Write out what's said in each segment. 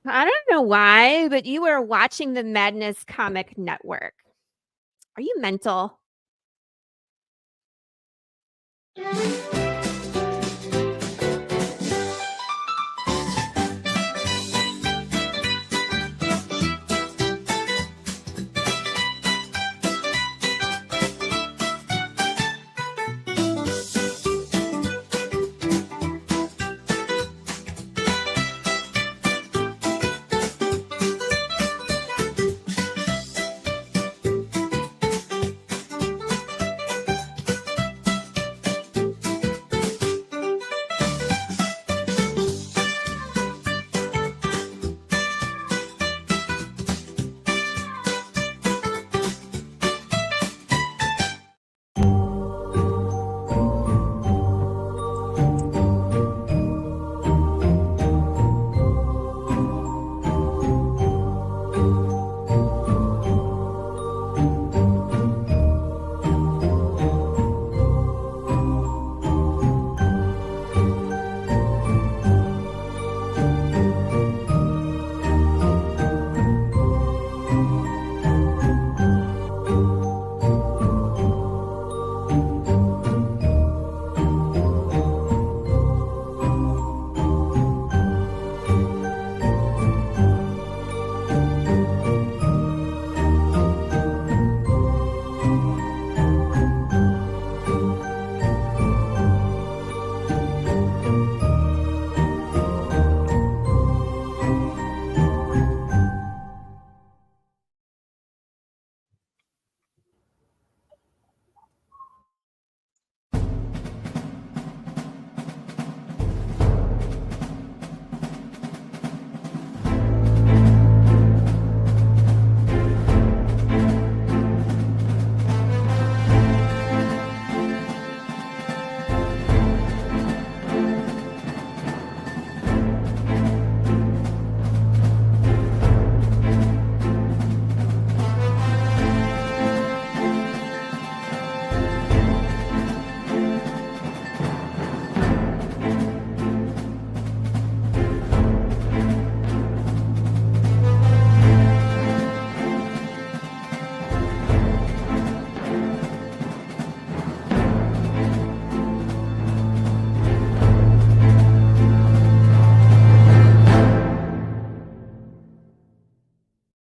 I don't know why, but you are watching the Madness Comic Network. Are you mental?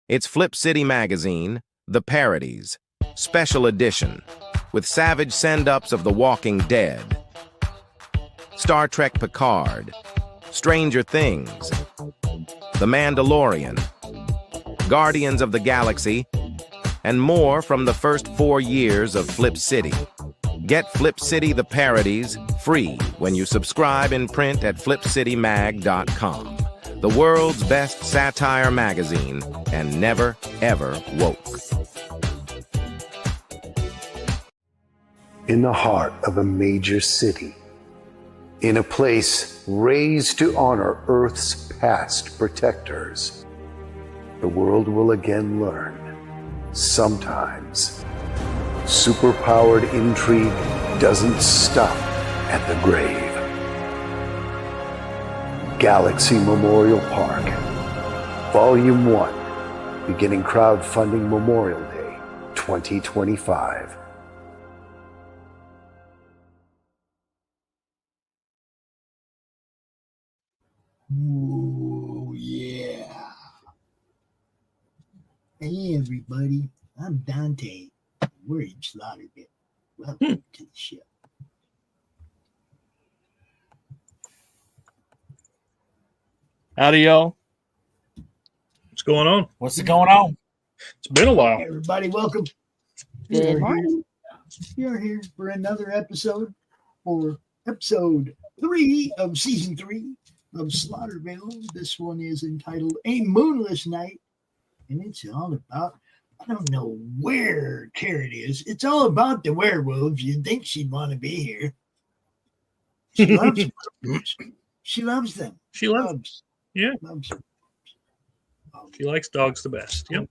It's Flip City Magazine, The Parodies, Special Edition, with savage send-ups of The Walking Dead, Star Trek Picard, Stranger Things, The Mandalorian, Guardians of the Galaxy, and more from the first 4 years of Flip City. Get Flip City The Parodies free when you subscribe in print at flipcitymag.com. The world's best satire magazine, and never, ever woke. In the heart of a major city, in a place raised to honor Earth's past protectors, the world will again learn, sometimes, superpowered intrigue doesn't stop at the grave. Galaxy Memorial Park, Volume 1, beginning crowdfunding Memorial Day 2025. Ooh, yeah. Hey, everybody. I'm Dante. We're in Slaughterville. Welcome to the show. Howdy, y'all. What's going on? What's going on? It's been a while. Hey, everybody, welcome. Good morning. You're here for another episode, for episode 3 of season 3 of Slaughterville. This one is entitled A Moonless Night, and it's all about, I don't know where Carrot is. It's all about the werewolves. You'd think she'd want to be here. She loves werewolves. She loves them. She loves. Yeah. Loves them. She likes dogs the best. Yep.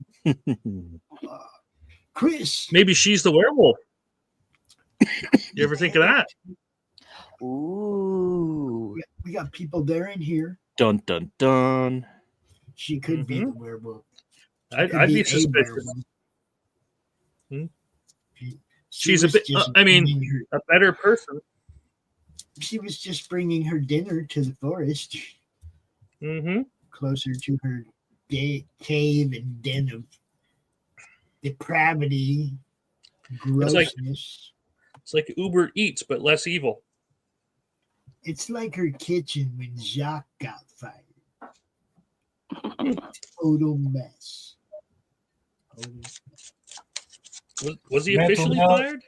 Chris. Maybe she's the werewolf. You ever think of that? Ooh. We got people there and here. Dun, dun, dun. She could be the werewolf. I'd be suspicious. She's a bit. A better person. She was just bringing her dinner to the forest, closer to her cave and den of depravity, grossness. It's like Uber Eats, but less evil. It's like her kitchen when Jacques got fired. Total mess. Was he officially fired?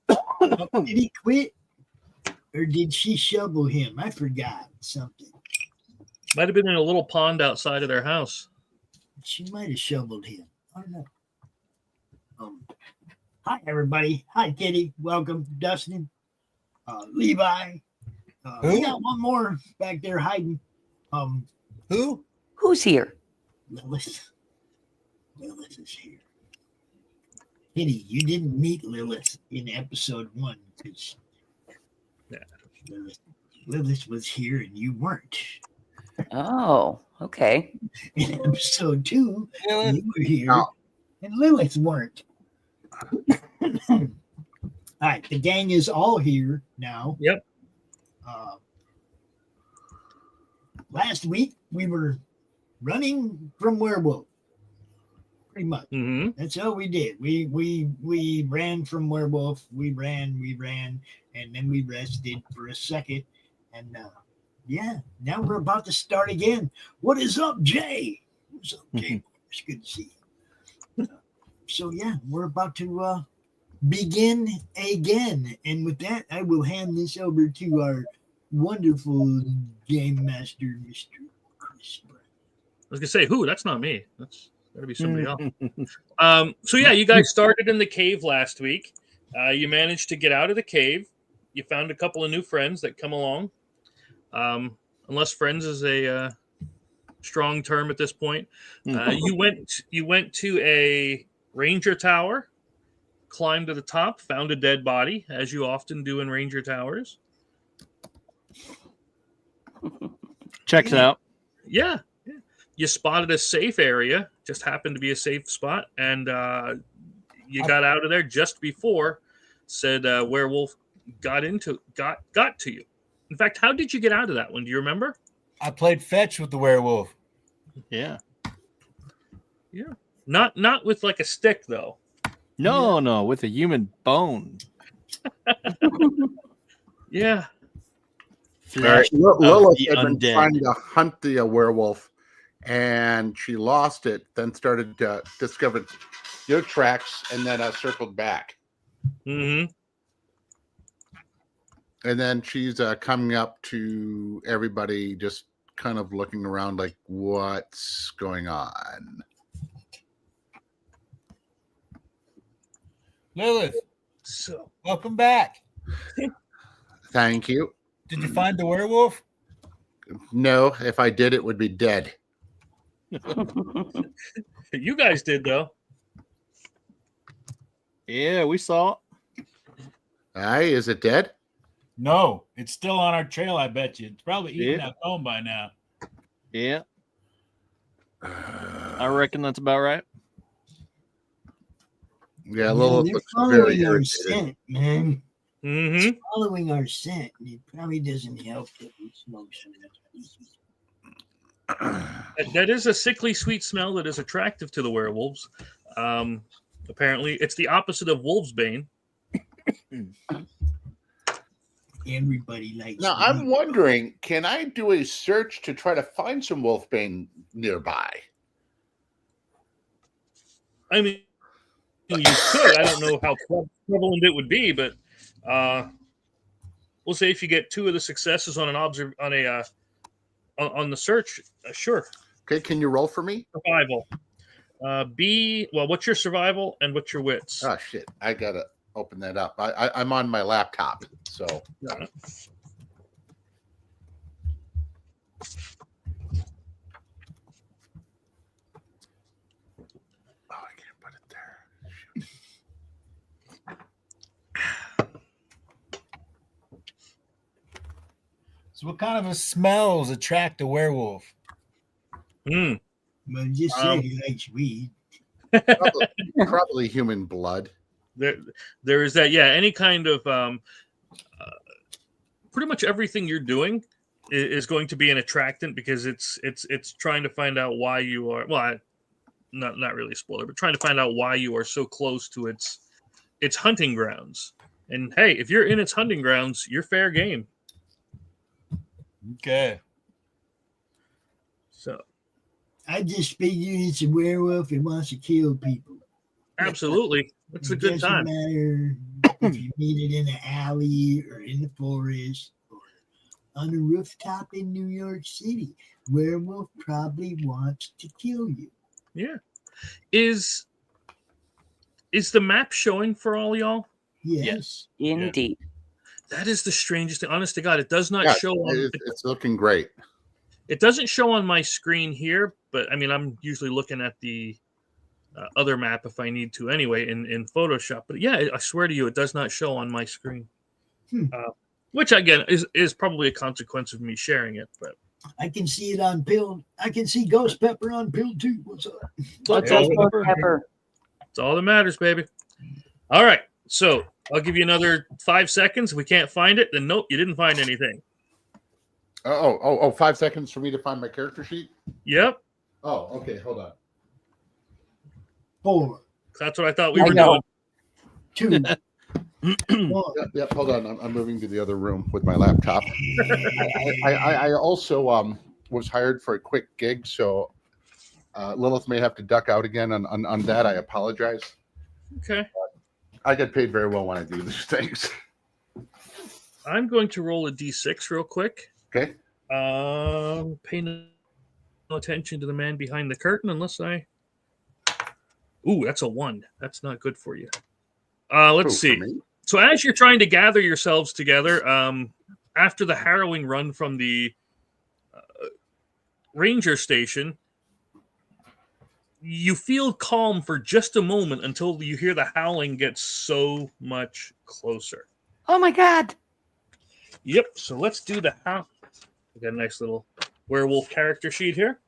Did he quit? Or did she shovel him? I forgot something. Might have been in a little pond outside of their house. She might have shoveled him. I don't know. Hi, everybody. Hi, Kitty. Welcome, Dustin. Levi. We got one more back there hiding. Who? Who's here? Lilith. Lilith is here. Kitty, you didn't meet Lilith in episode 1 because Lilith was here and you weren't. Oh, okay. In episode 2, you were here and Lilith weren't. All right, the gang is all here now. Yep. Last week we were running from werewolf. Pretty much. That's all we did. We ran from werewolf. We ran, and then we rested for a second. And now we're about to start again. What is up, Jay? What's up, Jay? It's good to see you. So we're about to begin again. And with that, I will hand this over to our wonderful game master, Mr. Chris Brown. I was gonna say, who? That's not me. That's gotta be somebody else. So you guys started in the cave last week. You managed to get out of the cave. You found a couple of new friends that come along. Unless friends is a strong term at this point. You went to a ranger tower, climbed to the top, found a dead body, as you often do in ranger towers. Checks out. Yeah. You spotted a safe area, just happened to be a safe spot, and you got out of there just before said werewolf got to you. In fact, how did you get out of that one? Do you remember? I played fetch with the werewolf. Yeah. Not with like a stick though. No, with a human bone. Yeah. Lilith had been trying to hunt the werewolf, and she lost it. Then started to discover your tracks, and then circled back. Mm-hmm. And then she's coming up to everybody, just kind of looking around, like, "What's going on?" Lilith, so welcome back. Thank you. Did you find the werewolf? No, if I did, it would be dead. You guys did though. Yeah, we saw it. Aye, is it dead? No, it's still on our trail, I bet you. It's probably eating that bone by now. Yeah. I reckon that's about right. Yeah, Lilith they're looks following very our irritated. scent, man. Mm-hmm. It's following our scent. It probably doesn't help that we smoke some. That is a sickly sweet smell that is attractive to the werewolves. Apparently, it's the opposite of wolfsbane. Everybody likes. Now, I'm wondering, can I do a search to try to find some wolfbane nearby? I mean, you could. I don't know how prevalent it would be, but we'll say if you get 2 of the successes on on the search, sure. Okay, can you roll for me? Survival. What's your survival and what's your wits? Oh shit! I gotta open that up. I'm on my laptop, so. Got it. Oh, I can't put it there. So what kind of smells attract a werewolf? Hmm. But just say he likes weed. Probably human blood. There is that. Yeah, any kind of pretty much everything you're doing is going to be an attractant because it's trying to find out why you are. Well, not really a spoiler, but trying to find out why you are so close to its hunting grounds. And hey, if you're in its hunting grounds, you're fair game. Okay. So I just figure it's a werewolf and wants to kill people. absolutely, it's a good time. Doesn't matter if you meet it in an alley or in the forest or on a rooftop in New York City. Werewolf probably wants to kill you. Yeah. Is the map showing for all y'all? Yes. Indeed. That is the strangest thing. Honest to God, it does not Yeah, show. it's looking great. It doesn't show on my screen here, but I mean, I'm usually looking at the other map if I need to anyway in Photoshop. But yeah, I swear to you, it does not show on my screen. Which again is probably a consequence of me sharing it. But I can see it on Pill. I can see Ghost Pepper on Pill too. What's up? What's up, Pepper? It's all that matters, baby. All right, so I'll give you another 5 seconds. If we can't find it, then nope, you didn't find anything. 5 seconds for me to find my character sheet? Yep. Oh, okay. Hold on. 4. That's what I thought we were doing. 2. 1. Yep. Hold on. I'm moving to the other room with my laptop. I also was hired for a quick gig, so Lilith may have to duck out again on that. I apologize. Okay. I get paid very well when I do these things. I'm going to roll a d6 real quick. Okay. Pay no attention to the man behind the curtain unless I. Ooh, that's a 1. That's not good for you. Let's see. So as you're trying to gather yourselves together, after the harrowing run from the ranger station, you feel calm for just a moment until you hear the howling get so much closer. Oh my God. Yep. So let's do the howl. We got a nice little werewolf character sheet here.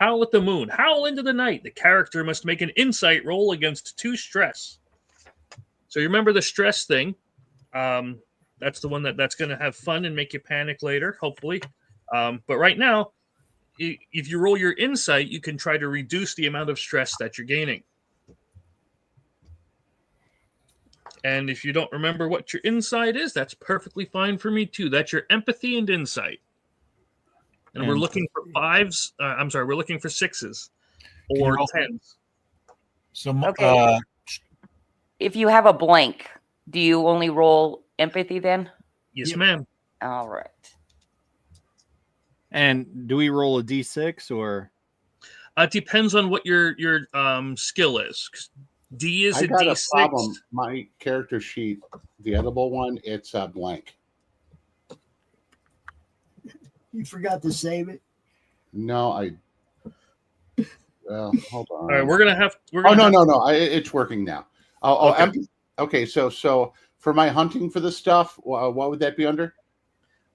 Howl at the moon. Howl into the night. The character must make an insight roll against 2 stress. So you remember the stress thing. That's the one that's going to have fun and make you panic later, hopefully. But right now, if you roll your insight, you can try to reduce the amount of stress that you're gaining. And if you don't remember what your insight is, that's perfectly fine for me too. That's your empathy and insight. And we're looking for 5s. We're looking for 6s or 10s. So, okay. If you have a blank, do you only roll empathy then? Yes, ma'am. All right. And do we roll a d6 or? It depends on what your skill is. D is I a got D6. a problem. My character sheet, the edible one, it's blank. You forgot to save it? No, well, hold on. All right, we're gonna have. No. It's working now. Okay. So for my hunting for this stuff, what would that be under?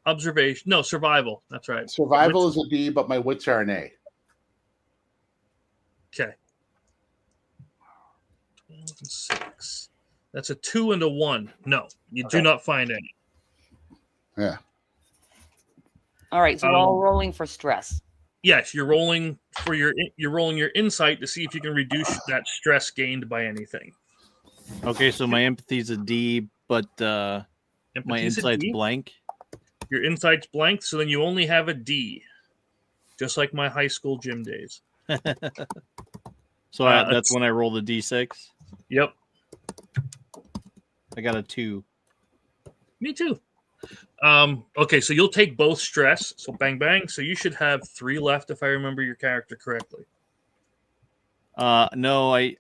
Observation. No, survival. That's right. Survival is a D, but my wits are an A. Okay. 12 and 6. That's a 2 and a 1. No, you do not find any. Yeah. All right, so we're all rolling for stress. Yes, you're rolling your insight to see if you can reduce that stress gained by anything. Okay, so my empathy's a D, but my insight's blank. Your insight's blank, so then you only have a D, just like my high school gym days. So that's when I roll the D6. Yep. I got a 2. Me too. Okay, so you'll take both stress. So bang, bang. So you should have 3 left if I remember your character correctly. No, I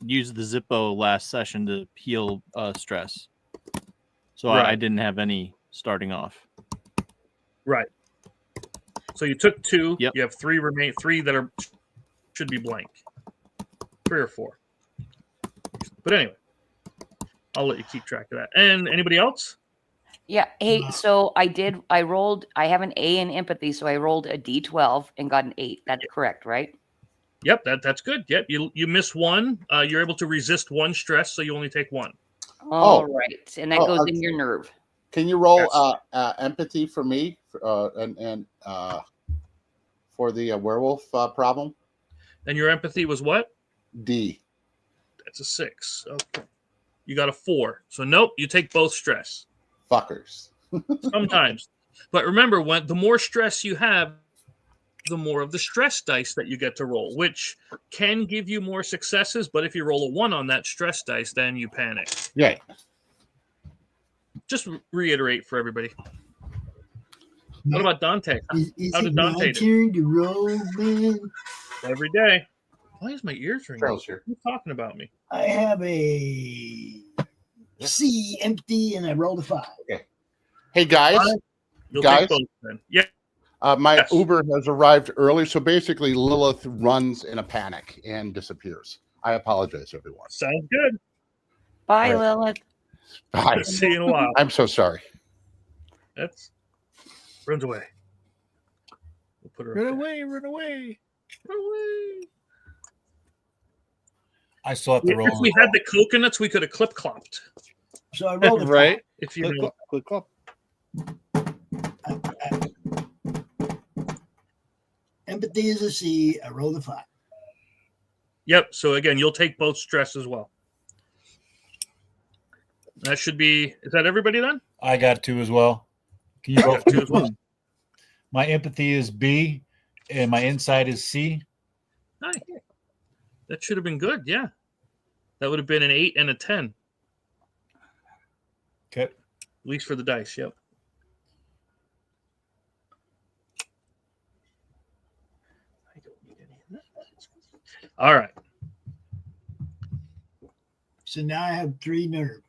used the Zippo last session to heal stress. So right. I didn't have any starting off. Right. So you took 2. Yep. You have 3 that should be blank. 3 or 4. But anyway, I'll let you keep track of that. And anybody else? Yeah. Hey, so I rolled, I have an A in empathy, so I rolled a D12 and got an 8. That's correct, right? Yep, that's good. Yep, you miss one. You're able to resist one stress, so you only take one. All right. And that goes in your nerve. Can you roll empathy for me and for the werewolf problem? And your empathy was what? D. That's a 6. Okay. You got a 4. So nope, you take both stress. Fuckers. Sometimes. But remember, the more stress you have, the more of the stress dice that you get to roll, which can give you more successes. But if you roll a 1 on that stress dice, then you panic. Yeah. Just reiterate for everybody. What about Dante? Is How it did my Dante do? turn to roll, man? Every day. Why is my ears ringing? Charles here. Who's talking about me? I have a C empty, and I rolled a 5. Okay. Hey guys, You'll guys. take both then. Yeah. My Yes. Uber has arrived early, so basically Lilith runs in a panic and disappears. I apologize, everyone. Sounds good. Bye, All right. Lilith. Bye. See you in a while. I'm so sorry. That's runs away. We'll put her up Run there. away, run away. Run away. I still have to If roll. we had the coconuts, we could have clip clopped. So I rolled a 5. Right? If you Click, know. click, click, Empathy is a C. I rolled a 5. Yep. So again, you'll take both stress as well. That should be. Is that everybody then? I got 2 as well. Can you You roll got 2 as well. My empathy is B, and my insight is C. Nice. That should have been good. Yeah. That would have been an 8 and a 10, Okay. at least for the dice. Yep. I don't need any of that. All right. So now I have 3 nerve.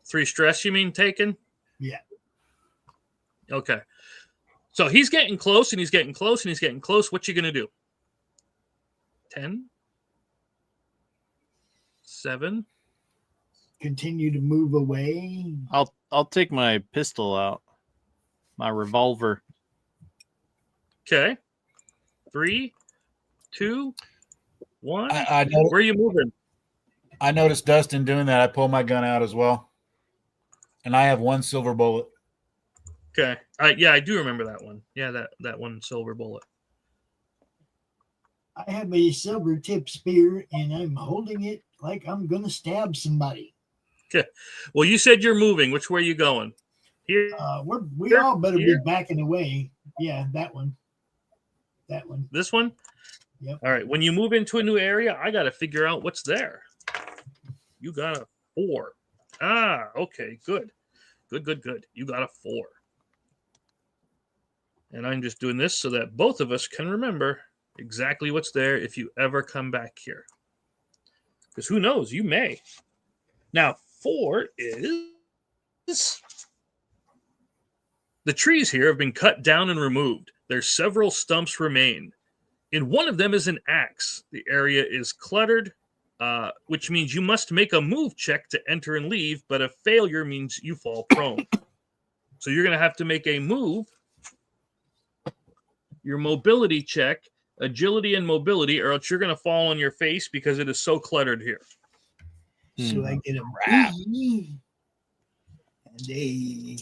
3 stress, you mean taken? Yeah. Okay. So he's getting close and he's getting close and he's getting close. What you going to do? 10? 7? Continue to move away. I'll take my pistol out. My revolver. Okay. 3, 2, 1. I know. Where are you moving? I noticed Dustin doing that. I pulled my gun out as well, and I have 1 silver bullet. Okay. Yeah, I do remember that one. Yeah, that one silver bullet. I have a silver tip spear, and I'm holding it like I'm going to stab somebody. Okay. Well, you said you're moving. Which way are you going? Here. We Here, all better here. be backing away. Yeah, that one. That one. This one? Yep. All right. When you move into a new area, I got to figure out what's there. You got a 4. Ah, okay. Good. Good. You got a 4. And I'm just doing this so that both of us can remember exactly what's there if you ever come back here. Because who knows? You may. Now, 4 is... The trees here have been cut down and removed. There's several stumps remain. In one of them is an axe. The area is cluttered, which means you must make a move check to enter and leave, but a failure means you fall prone. So you're going to have to make a move. Your mobility check, agility and mobility, or else you're going to fall on your face because it is so cluttered here. So I get a B and a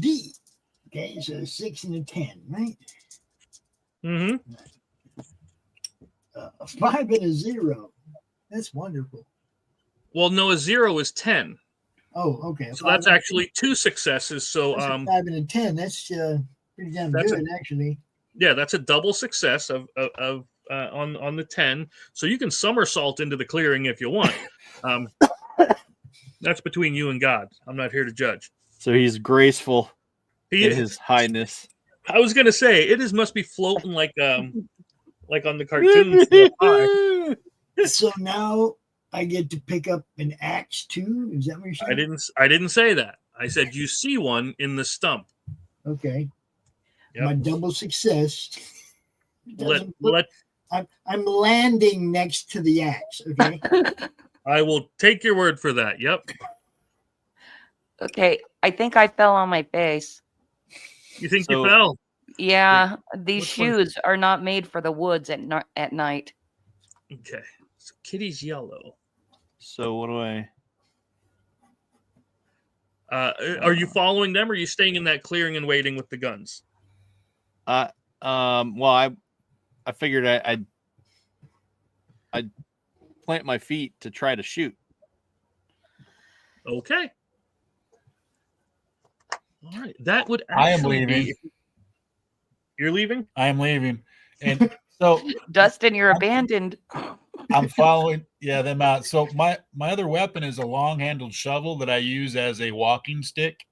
D. Okay, so 6 and a 10, right? Mm-hmm. A 5 and a 0. That's wonderful. Well, no, a 0 is 10. Oh, okay. So that's actually 2 successes. So, That's a 5 and a 10. That's pretty damn That's good, actually. yeah, that's a double success of on the 10. So you can somersault into the clearing if you want. That's between you and God. I'm not here to judge. So he's graceful He in is. his highness. I was gonna say it must be floating like on the cartoons. So high. So now I get to pick up an axe too. Is that what you're saying? I didn't say that. I said you see one in the stump. Okay. Yep. My double success. I'm landing next to the axe. Okay. I will take your word for that. Yep. Okay, I think I fell on my face. You think So- you fell? Yeah, these Which one? shoes are not made for the woods at night. Okay. So Kitty's yellow. So what do I? Are you following them, or are you staying in that clearing and waiting with the guns? Well, I figured I'd plant my feet to try to shoot. Okay. All right. That would I am actually leaving. be. You're leaving? I am leaving. And so Dustin, you're abandoned. I'm following them out. So my other weapon is a long-handled shovel that I use as a walking stick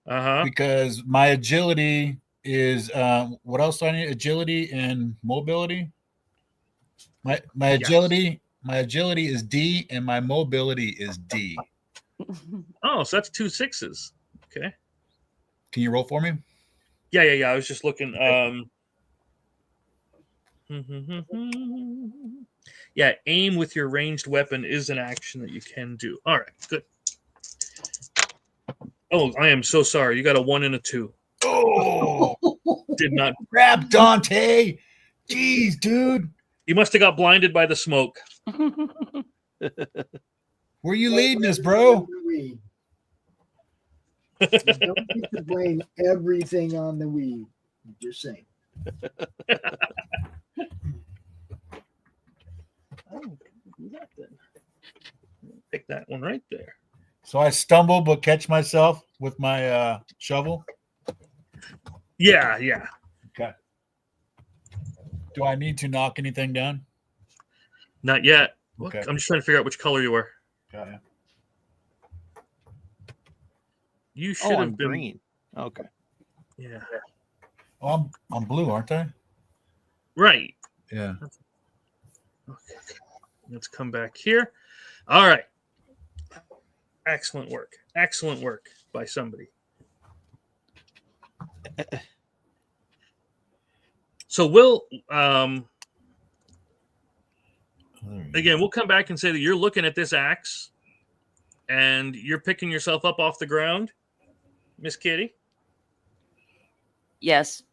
because my agility is what else do I need? Agility and mobility. My agility is D and my mobility is D. Oh, so that's 2 6s. Okay. Can you roll for me? Yeah. I was just looking. Yeah, aim with your ranged weapon is an action that you can do. All right, good. Oh, I am so sorry. You got a 1 and a 2. Oh, Did not. grab Dante. Jeez, dude. You must have got blinded by the smoke. Where you leading us, bro? Weed. Don't get to blame everything on the weed. Just saying. Pick that one right there. So I stumble but catch myself with my shovel. Yeah. Okay. Do I need to knock anything down? Not yet. Okay. I'm just trying to figure out which color you were. Got it. You should I'm have been green. Okay. Yeah. Oh, I'm blue, aren't I? Right. Yeah. Okay. Let's come back here. All right. Excellent work. Excellent work by somebody. So we'll again, we'll come back and say that you're looking at this axe and you're picking yourself up off the ground, Miss Kitty. Yes.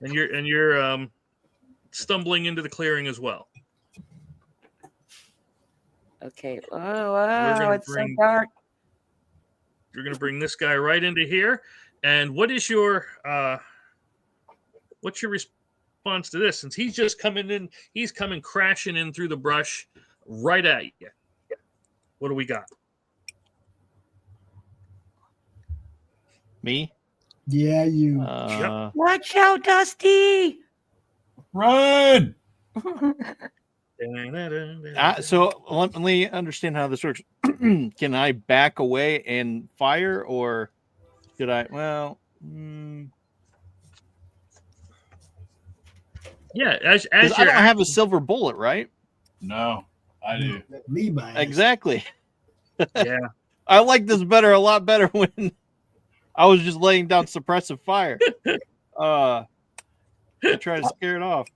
And you're stumbling into the clearing as well. Okay. Oh, wow. It's so dark. You're going to bring this guy right into here. And what is your what's your response to this? Since he's just coming in, he's coming crashing in through the brush right at you. What do we got? Me? Yeah, you. Yep. Watch out, Dusty. Run! So let me understand how this works. Can I back away and fire, or should I? Well, yeah. As I don't have a silver bullet, right? No, I do. Levi. Exactly. Yeah. I like this a lot better when I was just laying down suppressive fire. To try to scare it off,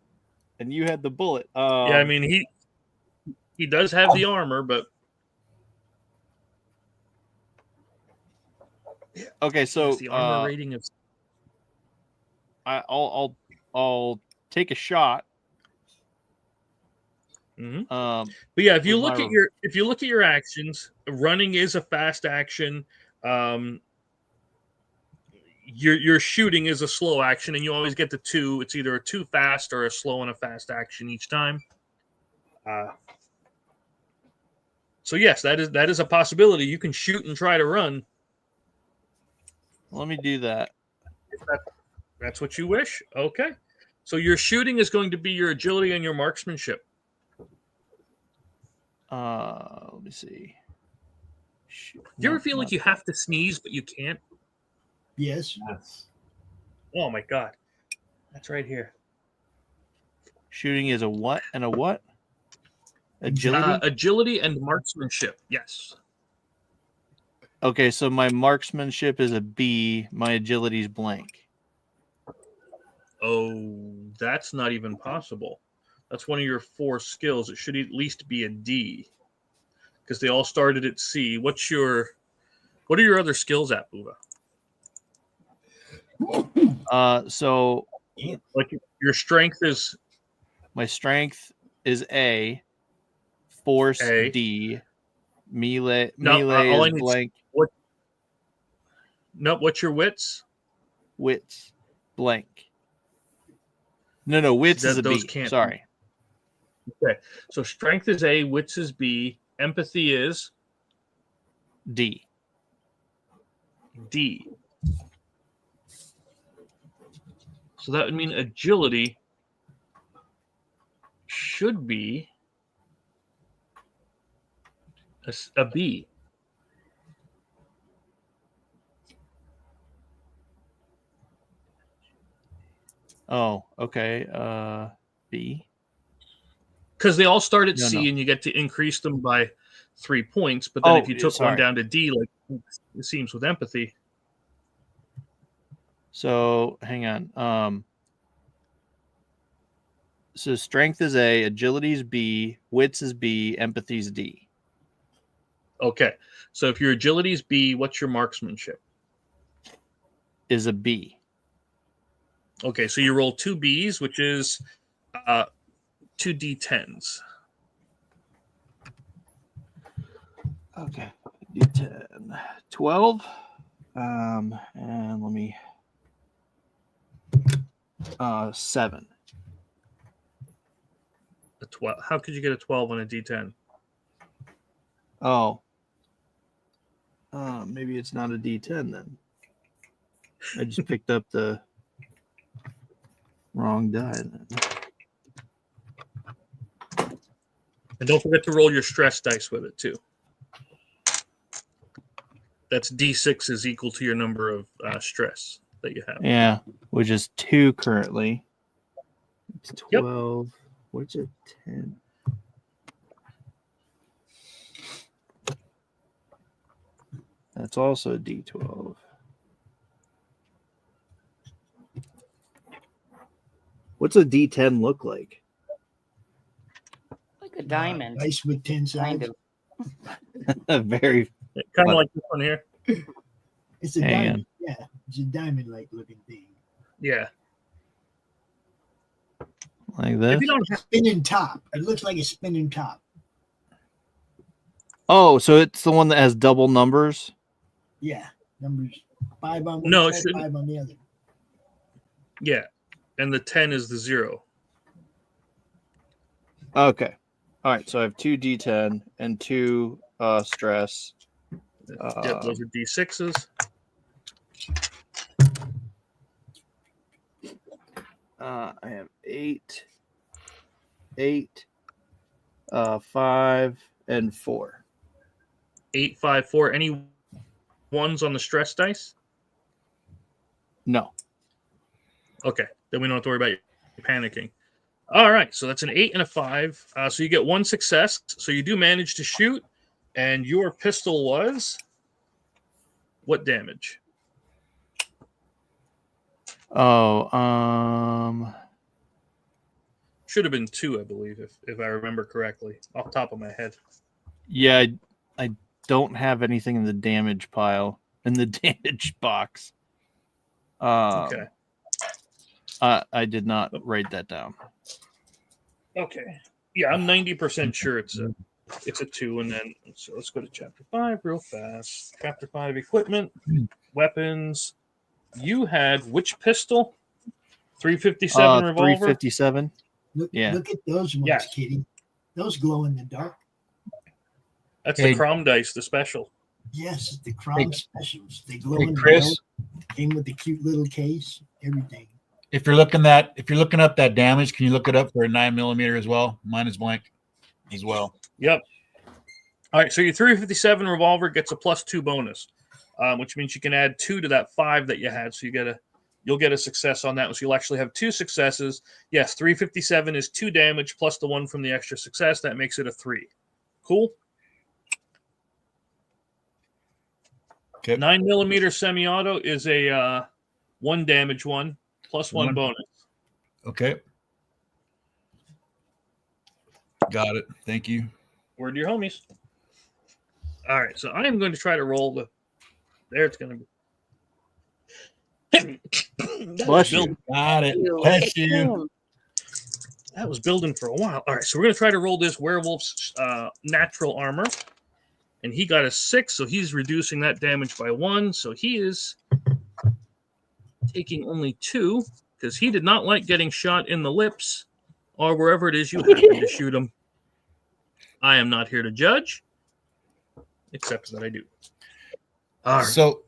and you had the bullet. Yeah, I mean he does have the armor, but okay. So the armor rating is. I'll take a shot. Mm-hmm. But yeah, if you look at your actions, running is a fast action. Your shooting is a slow action, and you always get the 2. It's either a 2 fast or a slow and a fast action each time. So yes, that is a possibility. You can shoot and try to run. Let me do that. If that's what you wish. Okay. So your shooting is going to be your agility and your marksmanship. Let me see. Do you ever feel like you have to sneeze, but you can't? Yes. Oh my God. That's right here. Shooting is a what and a what? Agility? Agility and marksmanship. Yes. Okay, so my marksmanship is a B. My agility is blank. Oh, that's not even possible. That's one of your 4 skills. It should at least be a D, because they all started at C. What's your What are your other skills at, Buva? So Like your strength is my strength is A, force A. D, melee all I is need blank, what's your wits? wits blank. No, wits is a Those B. can't. Sorry. Okay. So strength is A, wits is B, empathy is D. D. So that would mean agility should be a B. Oh, okay. B. Because they all start at No, C no. and you get to increase them by 3 points. But then if you took one sorry. down to D, like it seems with empathy. So hang on. So strength is A, agility is B, wits is B, empathy is D. Okay. So if your agility is B, what's your marksmanship? Is a B. Okay, so you roll 2 Bs, which is 2 D10s. Okay. D10. 12. And let me 7. A 12. How could you get a 12 on a D10? Oh. Maybe it's not a D10 then. I just picked up the wrong die then. And don't forget to roll your stress dice with it too. That's D6 is equal to your number of stress that you have. Yeah, which is 2 currently. It's 12. Yep. What's a 10? That's also a D12. What's a D10 look like? Like a diamond. Dice with 10 sides. Very. Kind of like this one here. It's a diamond. Yeah, it's a diamond-like looking thing. Yeah. Like this? If you don't have spinning top. It looks like a spinning top. Oh, so it's the one that has double numbers? Yeah. Numbers 5 on one side, 5 on the other. Yeah. And the 10 is the 0. Okay. All right. So I have 2 D10 and 2 stress. Yep, those are D6s. I have 8, 5, and 4. 8, 5, 4. Any ones on the stress dice? No. Okay. Then we don't have to worry about you panicking. All right. So that's an 8 and a 5. So you get 1 success. So you do manage to shoot. And your pistol was what damage? Oh, should have been 2, I believe, if I remember correctly, off the top of my head. Yeah, I don't have anything in the damage pile, in the damage box. Okay. I did not write that down. Okay. Yeah, I'm 90% sure it's a 2, and then so let's go to chapter 5 real fast. Chapter 5, equipment, weapons. You had which pistol? 357 revolver. 357. Look at those ones, Yeah. Kitty. Those glow in the dark. That's the Crom dice, the special. Yes, the Crom specials. They glow in the dark. Came with the cute little case. Everything. If you're looking up that damage, can you look it up for a 9mm as well? Mine is blank as well. Yep. All right, so your 357 revolver gets a +2 bonus, which means you can add 2 to that 5 that you had. So you'll get a success on that one. So you'll actually have 2 successes. Yes, 357 is 2 damage plus the 1 from the extra success. That makes it a 3. Cool. Okay. 9mm semi-auto is a 1 damage one plus 1 bonus. Okay. Got it. Thank you. Word to your homies. All right, so I am going to try to roll the There it's going to be. Bless you. Got it. Bless you. That was building for a while. All right, so we're going to try to roll this werewolf's natural armor. And he got a 6, so he's reducing that damage by 1. So he is taking only 2, because he did not like getting shot in the lips or wherever it is you happen to shoot him. I am not here to judge, except that I do. All right. So,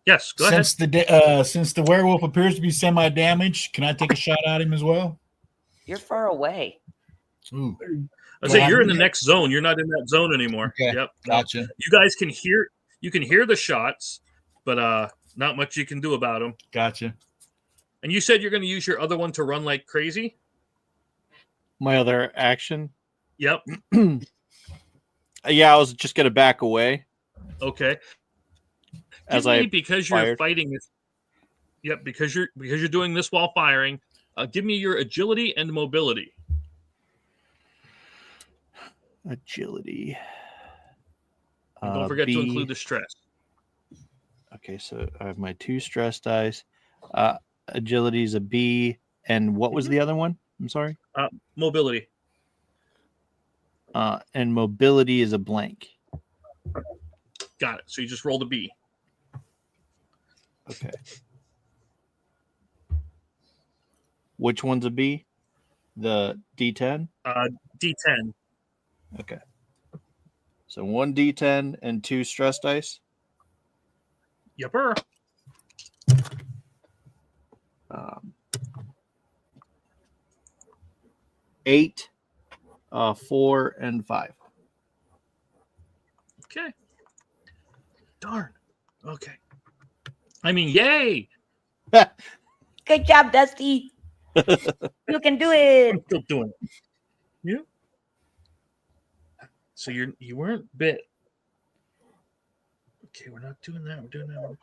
yes, go ahead. Since the werewolf appears to be semi-damaged, can I take a shot at him as well? You're far away. Ooh. I say you're in the next zone. You're not in that zone anymore. Okay. Yep. Gotcha. You guys can hear. You can hear the shots, but not much you can do about them. Gotcha. And you said you're going to use your other one to run like crazy. My other action. Yep. Yeah, I was just gonna back away. Okay. Because you're fighting this. Yep. Because you're doing this while firing. Give me your agility and mobility. Agility. And don't forget to include the stress. Okay, so I have my 2 stress dice. Agility is a B, and what was the other one? I'm sorry. Mobility. And mobility is a blank. Got it. So you just rolled a B. Okay. Which one's a B? The D10? D10. Okay. So 1 D10 and 2 stress dice. Yepper. 8, 4, and 5. Okay. Darn. Okay. I mean, yay! Good job, Dusty. You can do it. I'm still doing it. Yeah. So you weren't bit. Okay, we're not doing that. We're doing that.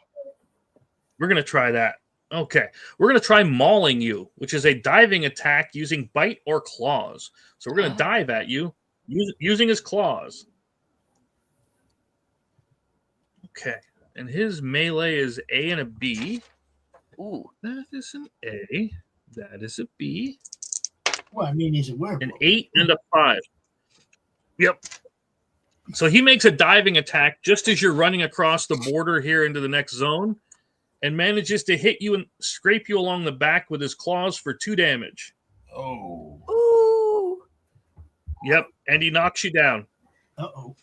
We're gonna try that. Okay, we're gonna try mauling you, which is a diving attack using bite or claws. So we're gonna dive at you using his claws. Okay, and his melee is A and a B. Ooh, that is an A. That is a B. Well, I mean, he's a werewolf. An 8 and a 5. Yep. So he makes a diving attack just as you're running across the border here into the next zone, and manages to hit you and scrape you along the back with his claws for 2 damage. Oh. ooh. Yep, and he knocks you down. Uh-oh.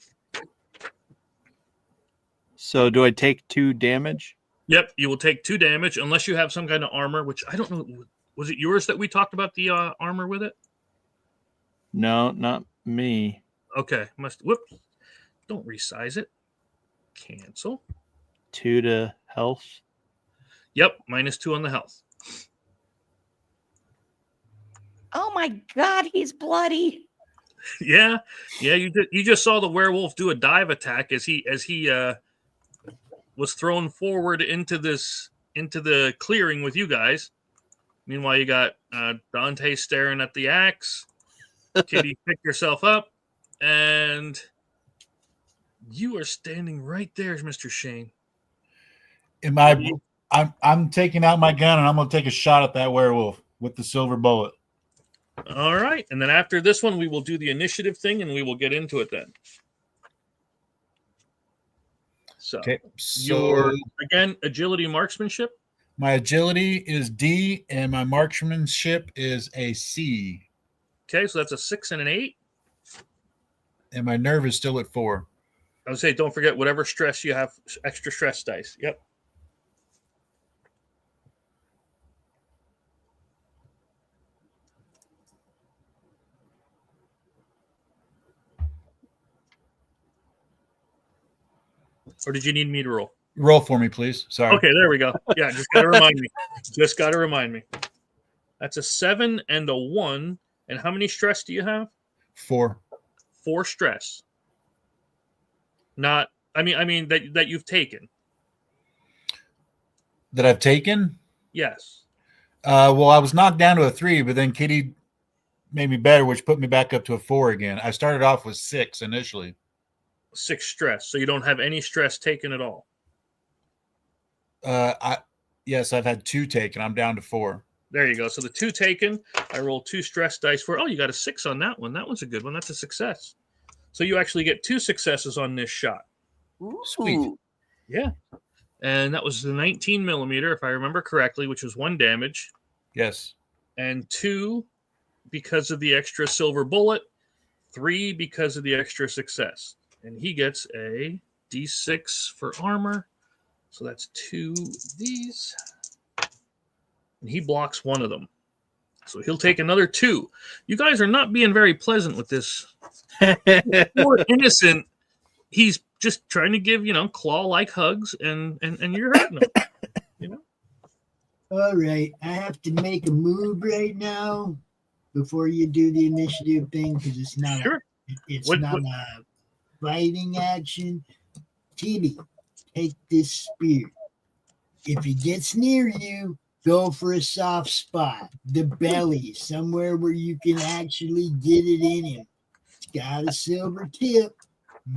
So do I take 2 damage? Yep, you will take 2 damage unless you have some kind of armor, which I don't know. Was it yours that we talked about the armor with it? No, not me. Okay, whoops. Don't resize it. Cancel. 2 to health. Yep, -2 on the health. Oh my God, he's bloody. Yeah. You just saw the werewolf do a dive attack as he was thrown forward into the clearing with you guys. Meanwhile, you got Dante staring at the axe. Kitty, pick yourself up, and you are standing right there, Mr. Shane. I'm taking out my gun and I'm gonna take a shot at that werewolf with the silver bullet. All right, and then after this one, we will do the initiative thing, and we will get into it then. So, Okay, your again agility marksmanship. My agility is D, and my marksmanship is a C. Okay, so that's a 6 and an 8. And my nerve is still at 4. I would say don't forget whatever stress you have, extra stress dice. Yep. Or did you need me to roll? Roll for me, please. Sorry. Okay, there we go. Yeah, just got to remind me. Just got to remind me. That's a 7 and a 1. And how many stress do you have? 4. 4 stress. Not, I mean that you've taken. That I've taken? Yes. Well, I was knocked down to a 3, but then Kitty made me better, which put me back up to a 4 again. I started off with 6 initially. 6 stress, so you don't have any stress taken at all. Yes, I've had 2 taken. I'm down to 4. There you go. So the 2 taken, I rolled 2 stress dice for. Oh, you got a 6 on that one. That one's a good one. That's a success. So you actually get 2 successes on this shot. Ooh. Sweet. Yeah. And that was the 19 millimeter, if I remember correctly, which was 1 damage. Yes. And 2 because of the extra silver bullet, 3 because of the extra success. And he gets a D6 for armor. So that's 2 of these. And he blocks 1 of them. So he'll take another 2. You guys are not being very pleasant with this. Poor innocent. He's just trying to give, claw-like hugs, and you're hurting him. All right. I have to make a move right now before you do the initiative thing because it's not a fighting action. TB, take this spear. If he gets near you, go for a soft spot, the belly, somewhere where you can actually get it in him. It's got a silver tip.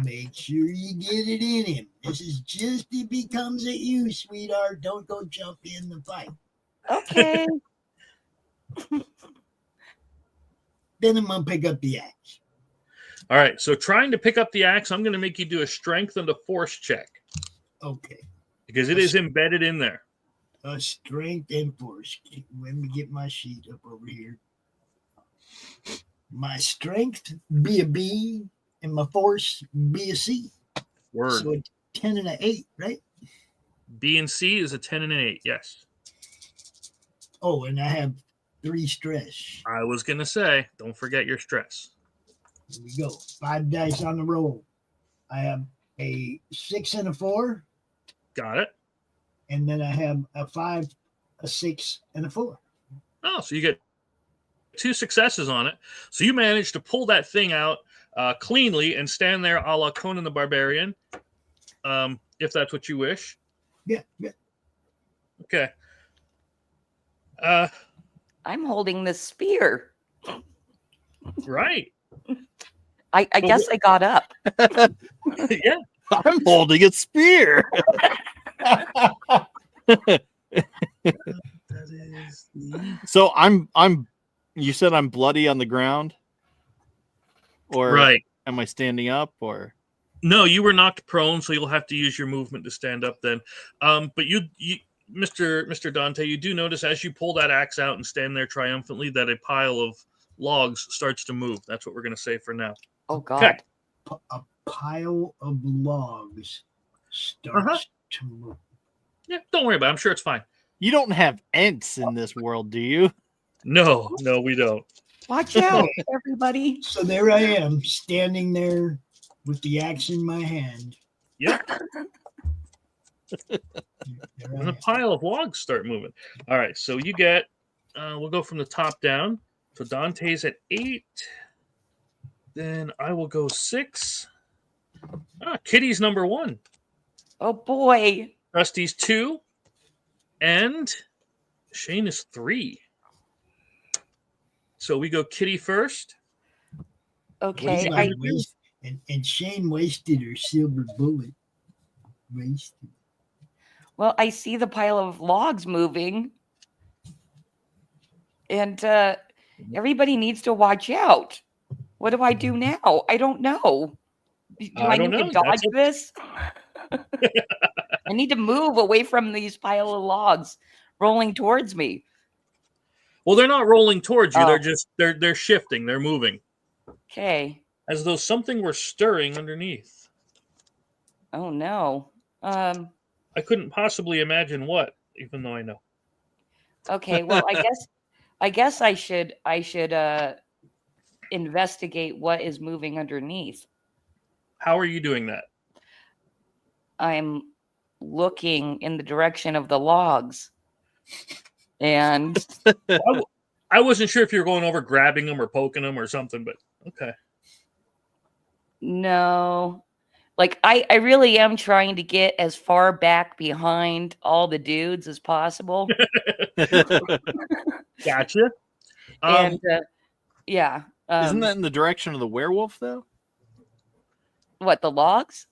Make sure you get it in him. This is just if he comes at you, sweetheart. Don't go jump in the fight. Okay. Then I'm going to pick up the axe. All right, so trying to pick up the axe, I'm going to make you do a strength and a force check. Okay. Because it is embedded in there. A strength and force. Let me get my sheet up over here. My strength be a B, and my force be a C. Word. So a 10 and an 8, right? B and C is a 10 and an 8, yes. Oh, and I have 3 stress. I was going to say, don't forget your stress. Here we go. 5 dice on the roll. I have a 6 and a 4. Got it. And then I have a 5, a 6, and a 4. Oh, so you get 2 successes on it. So you managed to pull that thing out cleanly and stand there a la Conan the Barbarian, if that's what you wish. Yeah. Okay. I'm holding this spear. Right. I guess I got up. Yeah. I'm holding a spear. So I'm you said I'm bloody on the ground? Or right. Am I standing up or no, you were knocked prone, so you'll have to use your movement to stand up then. But you Mr. Dante, you do notice as you pull that axe out and stand there triumphantly that a pile of logs starts to move. That's what we're going to say for now. Oh God. Okay. A pile of logs starts to move. Yeah, don't worry about it. I'm sure it's fine. You don't have Ents in this world, do you? No, we don't. Watch out, everybody. So there I am, standing there with the axe in my hand. Yeah. And a pile of logs start moving. All right, so you get, we'll go from the top down. So Dante's at 8. Then I will go 6. Kitty's number 1. Oh boy. Rusty's 2. And Shane is 3. So we go Kitty first. Okay. And Shane wasted her silver bullet. Wasted. Well, I see the pile of logs moving. And everybody needs to watch out. What do I do now? I don't know. Do I need to dodge this? I need to move away from these pile of logs rolling towards me. Well, they're not rolling towards you. Oh. They're shifting. They're moving. Okay. As though something were stirring underneath. Oh no. I couldn't possibly imagine what, even though I know. Okay, well, I guess I should investigate what is moving underneath. How are you doing that? I'm looking in the direction of the logs. And I wasn't sure if you were going over grabbing them or poking them or something, but okay. No. Like, I really am trying to get as far back behind all the dudes as possible. Gotcha. And, yeah. Isn't that in the direction of the werewolf, though? What, the logs?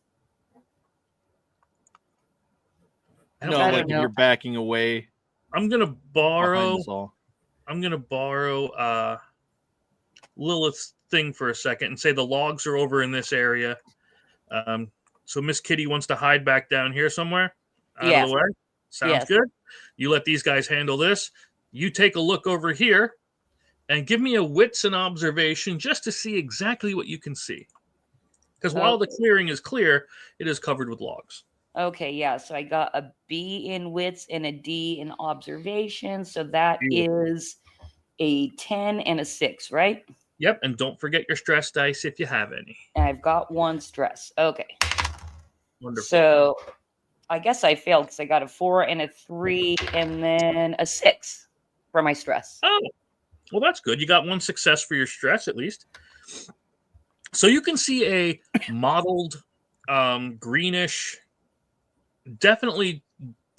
No, I like don't if know. you're backing away. I'm gonna borrow. Behind us all. I'm gonna borrow Lilith's thing for a second and say the logs are over in this area. So Miss Kitty wants to hide back down here somewhere, out Yes. of the way. Sounds Yes. good. You let these guys handle this. You take a look over here and give me a wits and observation just to see exactly what you can see. Because while the clearing is clear, it is covered with logs. Okay, yeah. So I got a B in wits and a D in observation. So that is a 10 and a 6, right? Yep, and don't forget your stress dice if you have any. And I've got 1 stress. Okay. Wonderful. So I guess I failed because I got a 4 and a 3 and then a 6 for my stress. Oh, well, that's good. You got 1 success for your stress at least. So you can see a mottled, greenish, definitely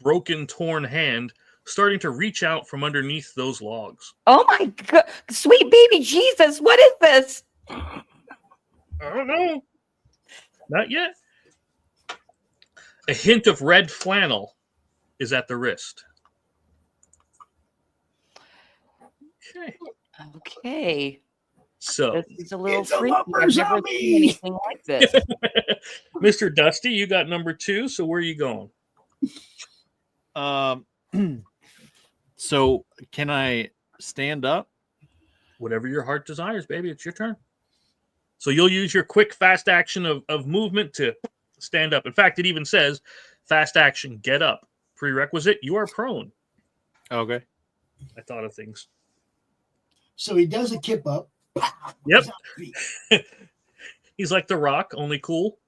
broken, torn hand starting to reach out from underneath those logs. Oh my God. Sweet baby Jesus. What is this? I don't know. Not yet. A hint of red flannel is at the wrist. Okay. Okay. So this is a little It's a freaky. lumber I've never zombie. seen anything like this. Mr. Dusty, you got number 2, so where are you going? So can I stand up? Whatever your heart desires, baby. It's your turn. So you'll use your quick, fast action of movement to stand up. In fact, it even says fast action, get up. Prerequisite, you are prone. Okay. I thought of things. So he does a kip up. Yep. He's like The Rock, only cool.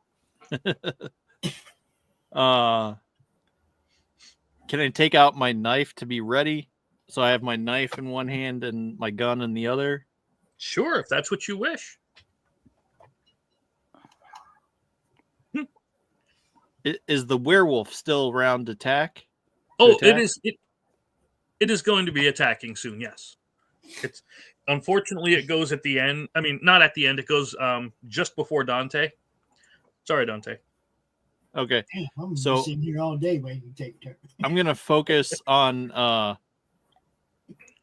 Can I take out my knife to be ready? So I have my knife in one hand and my gun in the other? Sure, if that's what you wish. Is the werewolf still around to attack? Oh, it is. It is going to be attacking soon. Yes. It's unfortunately it goes at the end. I mean, not at the end. It goes just before Dante. Sorry, Dante. Okay. Damn, I'm So sitting here all day waiting to take a turn. I'm gonna focus on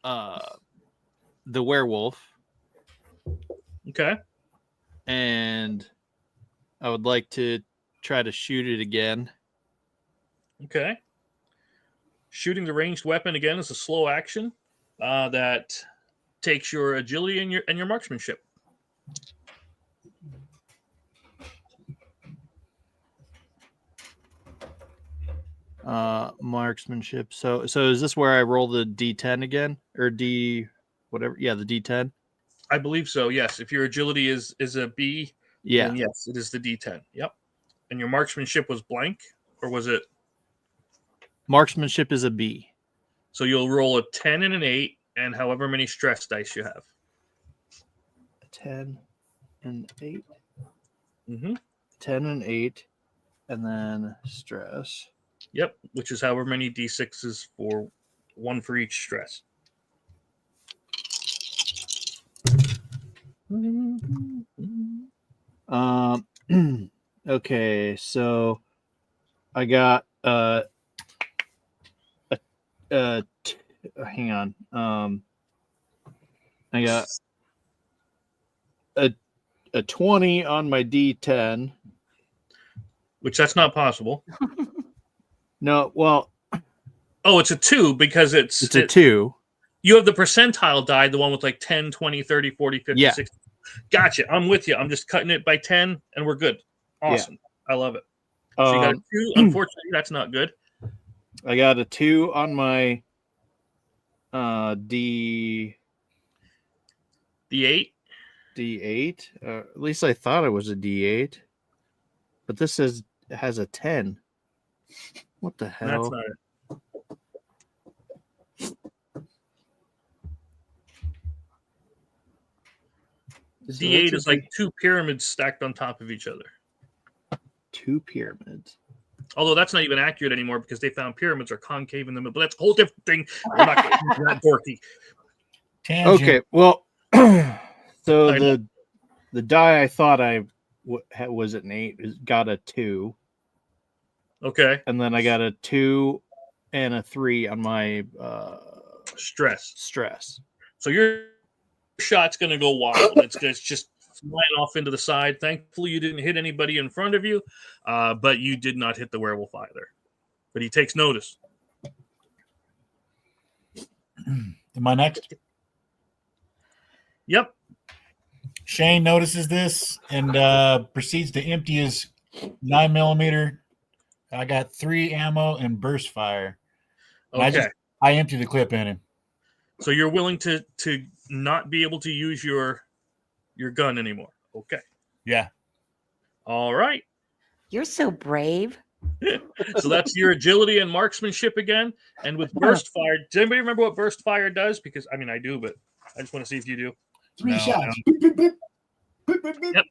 the werewolf. Okay. And I would like to try to shoot it again. Okay. Shooting the ranged weapon again is a slow action that takes your agility and your marksmanship. Marksmanship. So is this where I roll the D10 again, or D whatever? Yeah, the D10. I believe so. Yes. If your agility is a B, yeah, then yes, it is the D10. Yep. And your marksmanship was blank, or was it? Marksmanship is a B. So you'll roll a 10 and an 8, and however many stress dice you have. 10 and 8. Mm-hmm. 10 and 8, and then stress. Yep, which is however many D6s for one for each stress. Okay, so I got hang on. I got a 20 on my D10. Which that's not possible. No, well. Oh, it's a 2 because it's a 2. You have the percentile die, the one with like 10, 20, 30, 40, 50, yeah. 60. Gotcha. I'm with you. I'm just cutting it by 10 and we're good. Awesome. Yeah. I love it. So you got a 2. Unfortunately, that's not good. I got a 2 on my D8. D8. At least I thought it was a D8. But this has a 10. What the hell? That's not it. D8 is like 2 pyramids stacked on top of each other. 2 pyramids. Although that's not even accurate anymore because they found pyramids are concave in the middle. But that's a whole different thing. We're not getting into that dorky. Okay, well, so the die I thought I was it an 8? Got a 2. Okay. And then I got a 2 and a 3 on my stress. So your shot's going to go wild. It's just flying off into the side. Thankfully, you didn't hit anybody in front of you, but you did not hit the werewolf either. But he takes notice. Am I next? Yep. Shane notices this and proceeds to empty his 9mm. I got 3 ammo and burst fire. Okay. I empty the clip in him. So you're willing to not be able to use your gun anymore. Okay. Yeah. All right. You're so brave. So that's your agility and marksmanship again. And with burst fire, does anybody remember what burst fire does? Because I mean, I do, but I just want to see if you do. 3 shots. Yep.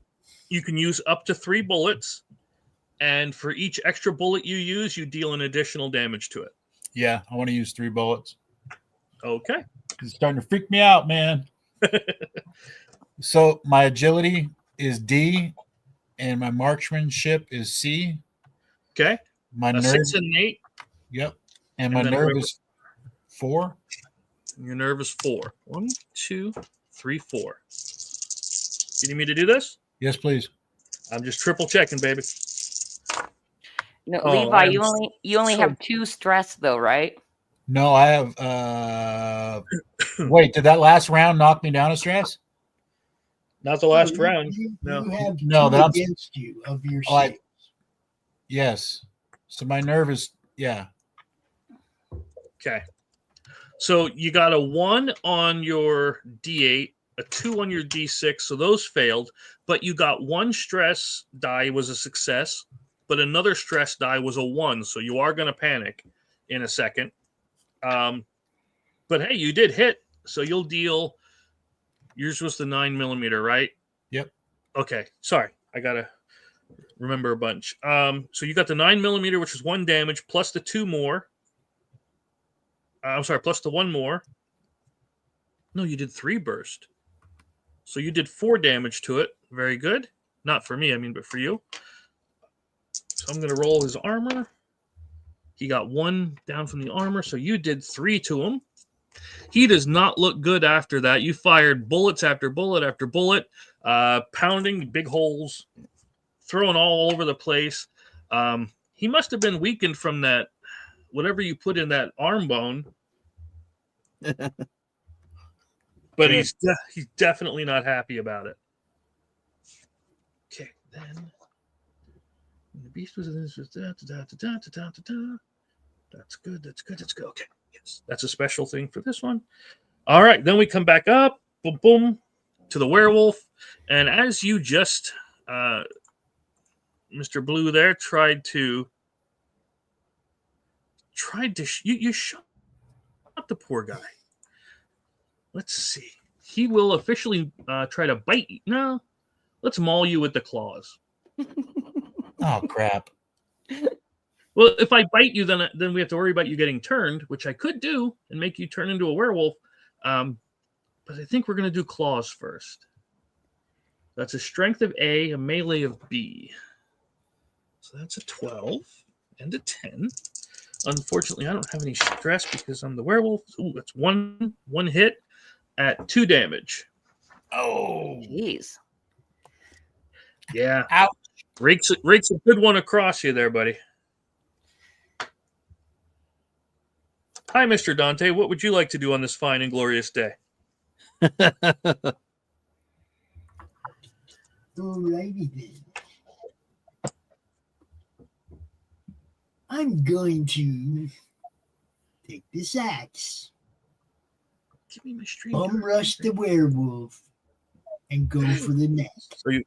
You can use up to 3 bullets, and for each extra bullet you use, you deal an additional damage to it. Yeah, I want to use 3 bullets. Okay. It's starting to freak me out, man. So my agility is D, and my marksmanship is C. Okay. My nerve 6 and 8. Yep. And my nerve is 4. Your nerve is 4. 1, 2, 3, 4. You need me to do this? Yes, please. I'm just triple checking, baby. No, Levi, you only have 2 stress though, right? No, I have. Wait, did that last round knock me down a stress? Not the last round. No, you have no, 2 that's against you of your saves. Yes. So my nerve is Okay. So you got a 1 on your D8, a 2 on your D6, so those failed, but you got 1 stress die was a success, but another stress die was a 1, so you are going to panic in a second. But hey, you did hit, so you'll deal. Yours was the 9mm, right? Yep. Okay. Sorry, I gotta remember a bunch. So you got the 9mm, which is 1 damage, plus the 2 more. I'm sorry, plus the 1 more. No, you did 3 burst. So you did 4 damage to it. Very good. Not for me, I mean, but for you. So I'm going to roll his armor. He got 1 down from the armor, so you did 3 to him. He does not look good after that. You fired bullets after bullet after bullet, pounding big holes, throwing all over the place. He must have been weakened from that, whatever you put in that arm bone. But he's definitely not happy about it. Okay, then the beast was this. That's good. That's good. Let's go. Okay, yes, that's a special thing for this one. All right, then we come back up, boom, boom, to the werewolf, and as you just, Mr. Blue there tried to you shot the poor guy. Let's see. He will officially try to bite you. No, let's maul you with the claws. Oh, crap. Well, if I bite you, then we have to worry about you getting turned, which I could do and make you turn into a werewolf. But I think we're going to do claws first. That's a strength of A, a melee of B. So that's a 12 and a 10. Unfortunately, I don't have any stress because I'm the werewolf. Ooh, that's one hit at 2 damage. Oh, jeez. Yeah. Ouch. Rakes a good one across you there, buddy. Hi, Mr. Dante. What would you like to do on this fine and glorious day? Alrighty then. I'm going to take this axe, Give me my string. bum rush the werewolf, and go for the neck. So you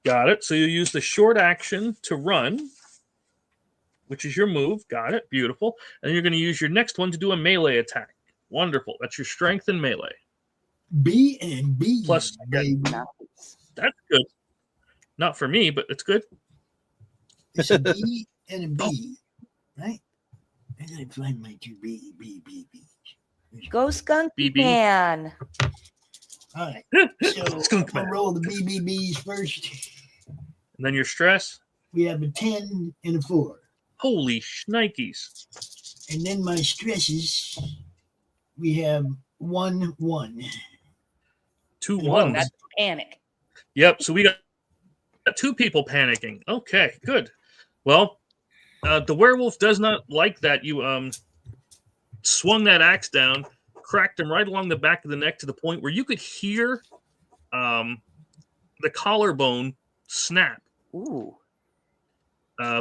got it. So you use the short action to run, which is your move. Got it. Beautiful. And you're going to use your next one to do a melee attack. Wonderful. That's your strength and melee. B and B. Plus, baby. That's good. Not for me, but it's good. It's a B and a B, right? I gotta find my 2 B. Go Skunky BB. Man. All right. So Skunk I'll man. roll the BBBs first. And then your stress. We have a 10 and a 4. Holy shnikes. And then my stresses, we have 1, 1. 2 Whoa, ones. that's panic. Yep. So we got 2 people panicking. Okay, good. Well, the werewolf does not like that. You swung that axe down, cracked him right along the back of the neck to the point where you could hear the collarbone snap. Ooh.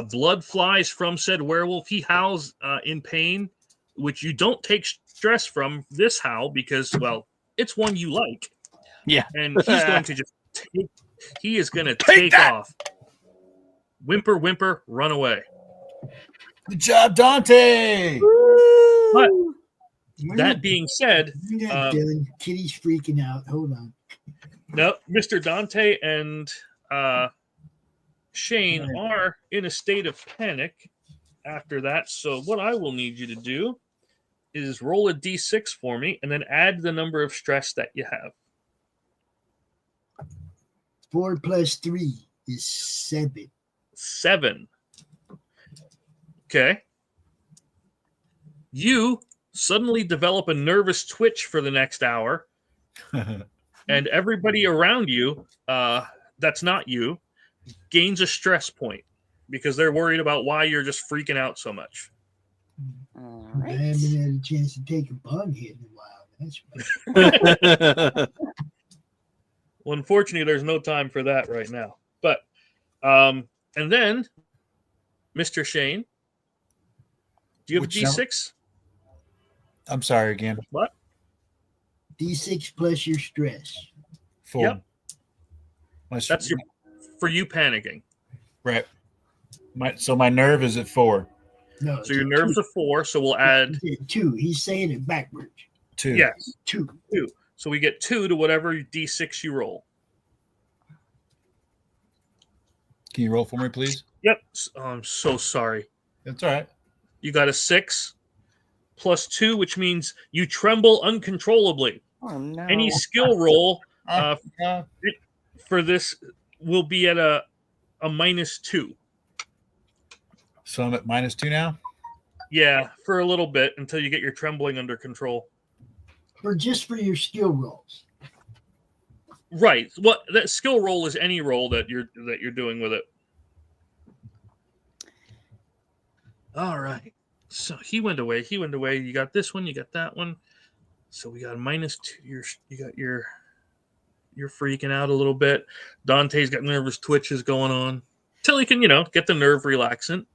Blood flies from said werewolf. He howls in pain, which you don't take stress from this howl because, well, it's one you like. Yeah. And he's going to just he is going to take off. Whimper, whimper, run away. Good job, Dante. But that being said, Dylan, Kitty's freaking out. Hold on. no, Mr. Dante and Shane are in a state of panic after that. So what I will need you to do is roll a d6 for me and then add the number of stress that you have. 4 plus 3 is 7. 7. Okay. You suddenly develop a nervous twitch for the next hour, and everybody around you, that's not you, gains a stress point because they're worried about why you're just freaking out so much. All I right. haven't had a chance to take a pun hit in a while. That's right. Well, unfortunately, there's no time for that right now. But, and then, Mr. Shane, do you have Which a D6? I'm sorry again. What? D6 plus your stress. 4. Yep. My, That's for you panicking. right. So my nerve is at 4. No. So your nerves are 4, so we'll add 2. He's saying it backwards. 2. yes, 2. 2. So we get 2 to whatever D6 you roll. Can you roll for me, please? Yep. Oh, I'm so sorry. That's all right. You got a 6 plus 2, which means you tremble uncontrollably. Oh no. Any skill roll Uh, for this will be at a -2. so I'm at -2 now. Yeah, for a little bit until you get your trembling under control. For your skill rolls. Right. What that skill roll is any roll that you're doing with it. All right. So he went away. You got this one. You got that one. So we got a -2. You're freaking out a little bit. Dante's got nervous twitches going on till he can, get the nerve relaxant.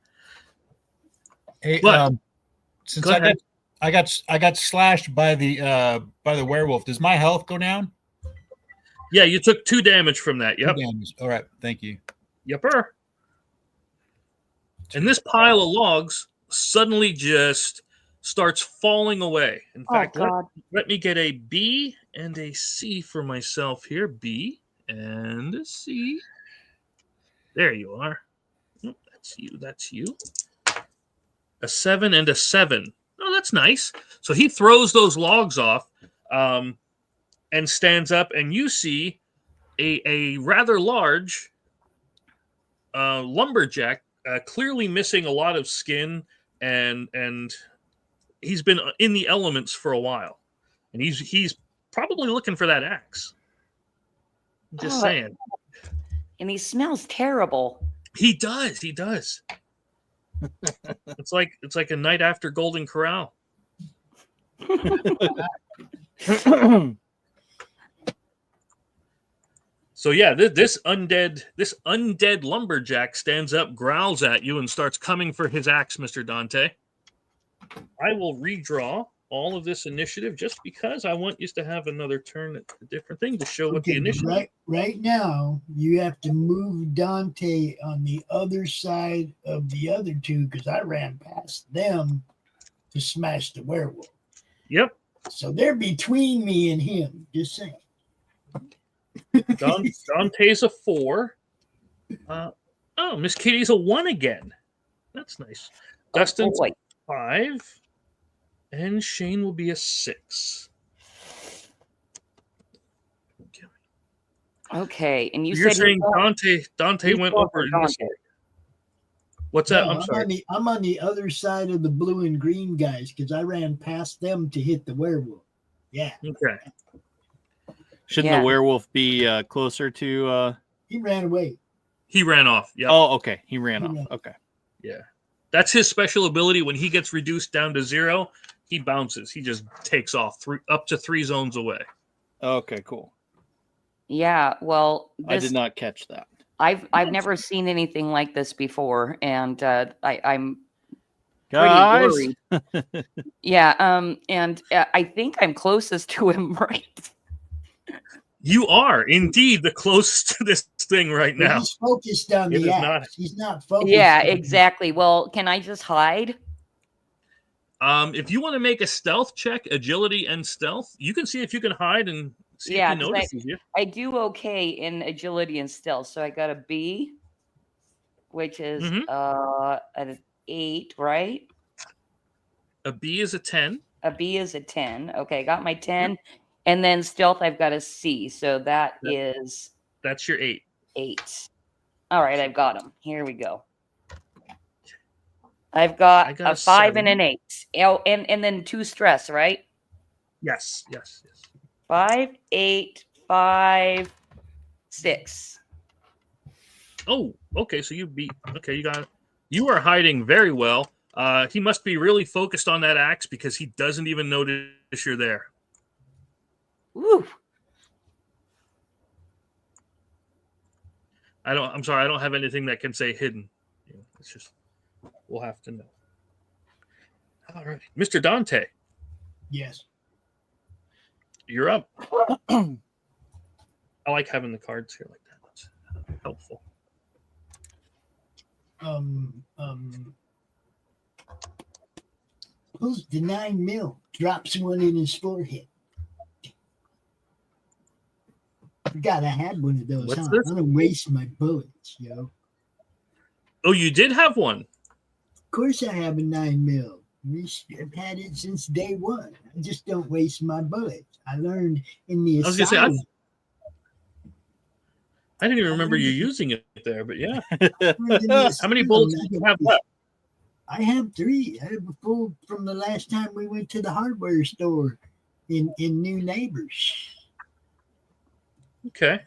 Hey, But, since go ahead. I got slashed by the werewolf. Does my health go down? Yeah, you took 2 damage from that. Yep. 2 damage. All right, thank you. Yepper. And this pile of logs suddenly just starts falling away. In fact, let me get a B and a C for myself here. B and a C. There you are. Oh, that's you. That's you. A 7 and a 7. Oh, that's nice. So he throws those logs off and stands up, and you see a rather large lumberjack, clearly missing a lot of skin, and he's been in the elements for a while, and he's probably looking for that axe. I'm just saying. And he smells terrible. He does. It's like a night after Golden Corral. So yeah, this undead lumberjack stands up, growls at you, and starts coming for his axe, Mr. Dante. I will redraw all of this initiative just because I want you to have another turn at a different thing to show what the initiative. Right now, you have to move Dante on the other side of the other 2 because I ran past them to smash the werewolf. Yep. So they're between me and him. Just saying. Dante's a 4. Miss Kitty's a 1 again. That's nice. Dustin's 5. And Shane will be a 6. Okay, and You're said saying Dante went over. Dante. What's that? No, I'm sorry. I'm on the other side of the blue and green guys because I ran past them to hit the werewolf. Yeah. Okay. Shouldn't the werewolf be closer to? He ran away. He ran off. Yeah. Oh, okay. He ran off. Okay. Yeah. That's his special ability. When he gets reduced down to 0, he bounces. He just takes off up to 3 zones away. Okay, cool. Yeah, well, I did not catch that. I've never seen anything like this before, and I'm Guys. pretty worried. Yeah, and I think I'm closest to him, right? You are indeed the closest to this thing right now. He's focused on the axe. He's not focused. Yeah, exactly. Well, can I just hide? If you want to make a stealth check, agility and stealth, you can see if you can hide and see if he notices you. I do okay in agility and stealth, so I got a B, which is an 8, right? A B is a 10. A B is a 10. Okay, I got my 10. And then stealth, I've got a C. So that's your 8. 8. All right, I've got them. Here we go. I've got a 5 7. and an 8. Oh, and then 2 stress, right? Yes. 5, 8, 5, 6. Oh, okay. So you beat. Okay, you got it. You are hiding very well. He must be really focused on that axe because he doesn't even notice you're there. Woo. I'm sorry. I don't have anything that can say hidden. It's just we'll have to know. All right, Mr. Dante. Yes. You're up. I like having the cards here like that. That's helpful. Who's the 9mm? Drops one in his forehead. Forgot I had one of those. What's I'm this? gonna waste my bullets, yo. Oh, you did have one. Of course, I have a 9mm. I've had it since day one. I just don't waste my bullets. I learned in the asylum. I didn't even remember you using it there, but yeah. How many bullets do you have left? I have 3. I have a full from the last time we went to the hardware store in New Neighbors. Okay.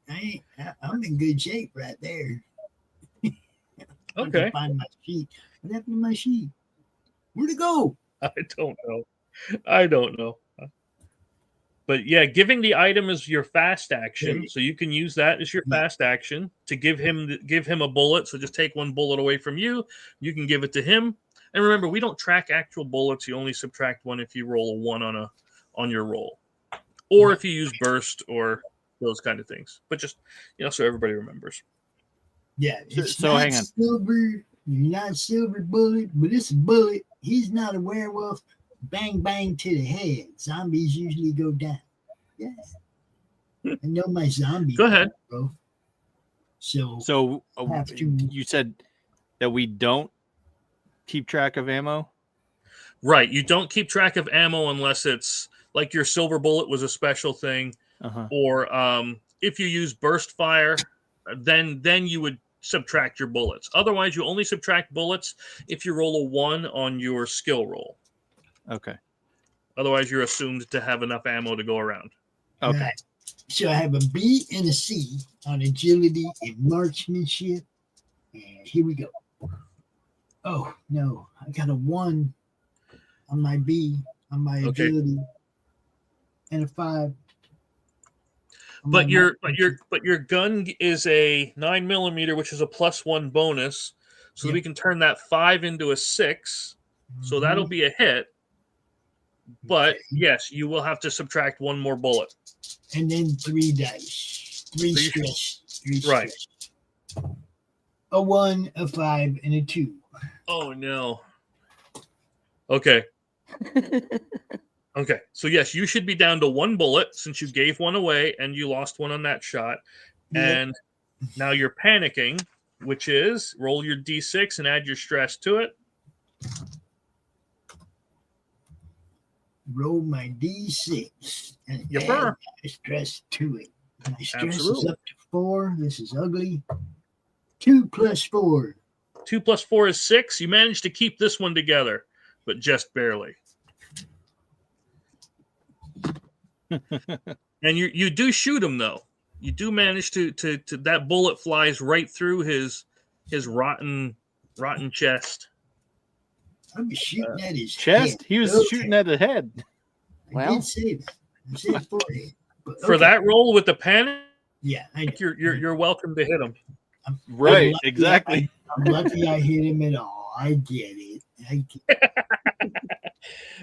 I'm in good shape right there. Okay. Find my sheet. What happened to my sheet? Where'd it go? I don't know. But yeah, giving the item is your fast action, so you can use that as your fast action to give him a bullet. So just take one bullet away from you. You can give it to him. And remember, we don't track actual bullets. You only subtract 1 if you roll a 1 on your roll, or if you use burst or those kind of things. But just so everybody remembers. Yeah. It's so not hang on. Silver, not silver bullet, but it's a bullet. He's not a werewolf. Bang, bang to the head. Zombies usually go down. Yeah. I know my zombie. Go ahead. Bro. So you said that we don't keep track of ammo? Right. You don't keep track of ammo unless it's like your silver bullet was a special thing. Or if you use burst fire, then you would subtract your bullets. Otherwise, you only subtract bullets if you roll a 1 on your skill roll. Okay. Otherwise, you're assumed to have enough ammo to go around. Okay. Right. So I have a B and a C on agility and marksmanship. And here we go. Oh, no. I got a 1 on my B, on my agility, and a 5. But your gun is a 9mm, which is a +1 bonus, so that we can turn that 5 into a 6. So that'll be a hit. But yes, you will have to subtract 1 more bullet. And then 3 dice. 3 stress. 3 right. Stress. A 1, a 5, and a 2. Oh no. Okay. Okay. So yes, you should be down to 1 bullet since you gave 1 away and you lost 1 on that shot. Yep. And now you're panicking, which is roll your D6 and add your stress to it. Roll my D6 and Yep. add my stress to it. My stress is up to 4. This is ugly. 2 plus 4. 2 plus 4 is 6. You managed to keep this one together, but just barely. And you do shoot him, though. You do manage to that bullet flies right through his rotten chest. I was shooting at his chest. Head. He was shooting at the head. I did say that. I said forehead. But, For that roll with the panic, yeah, you're welcome to hit him. Right, exactly. I'm lucky I hit him at all. I get it.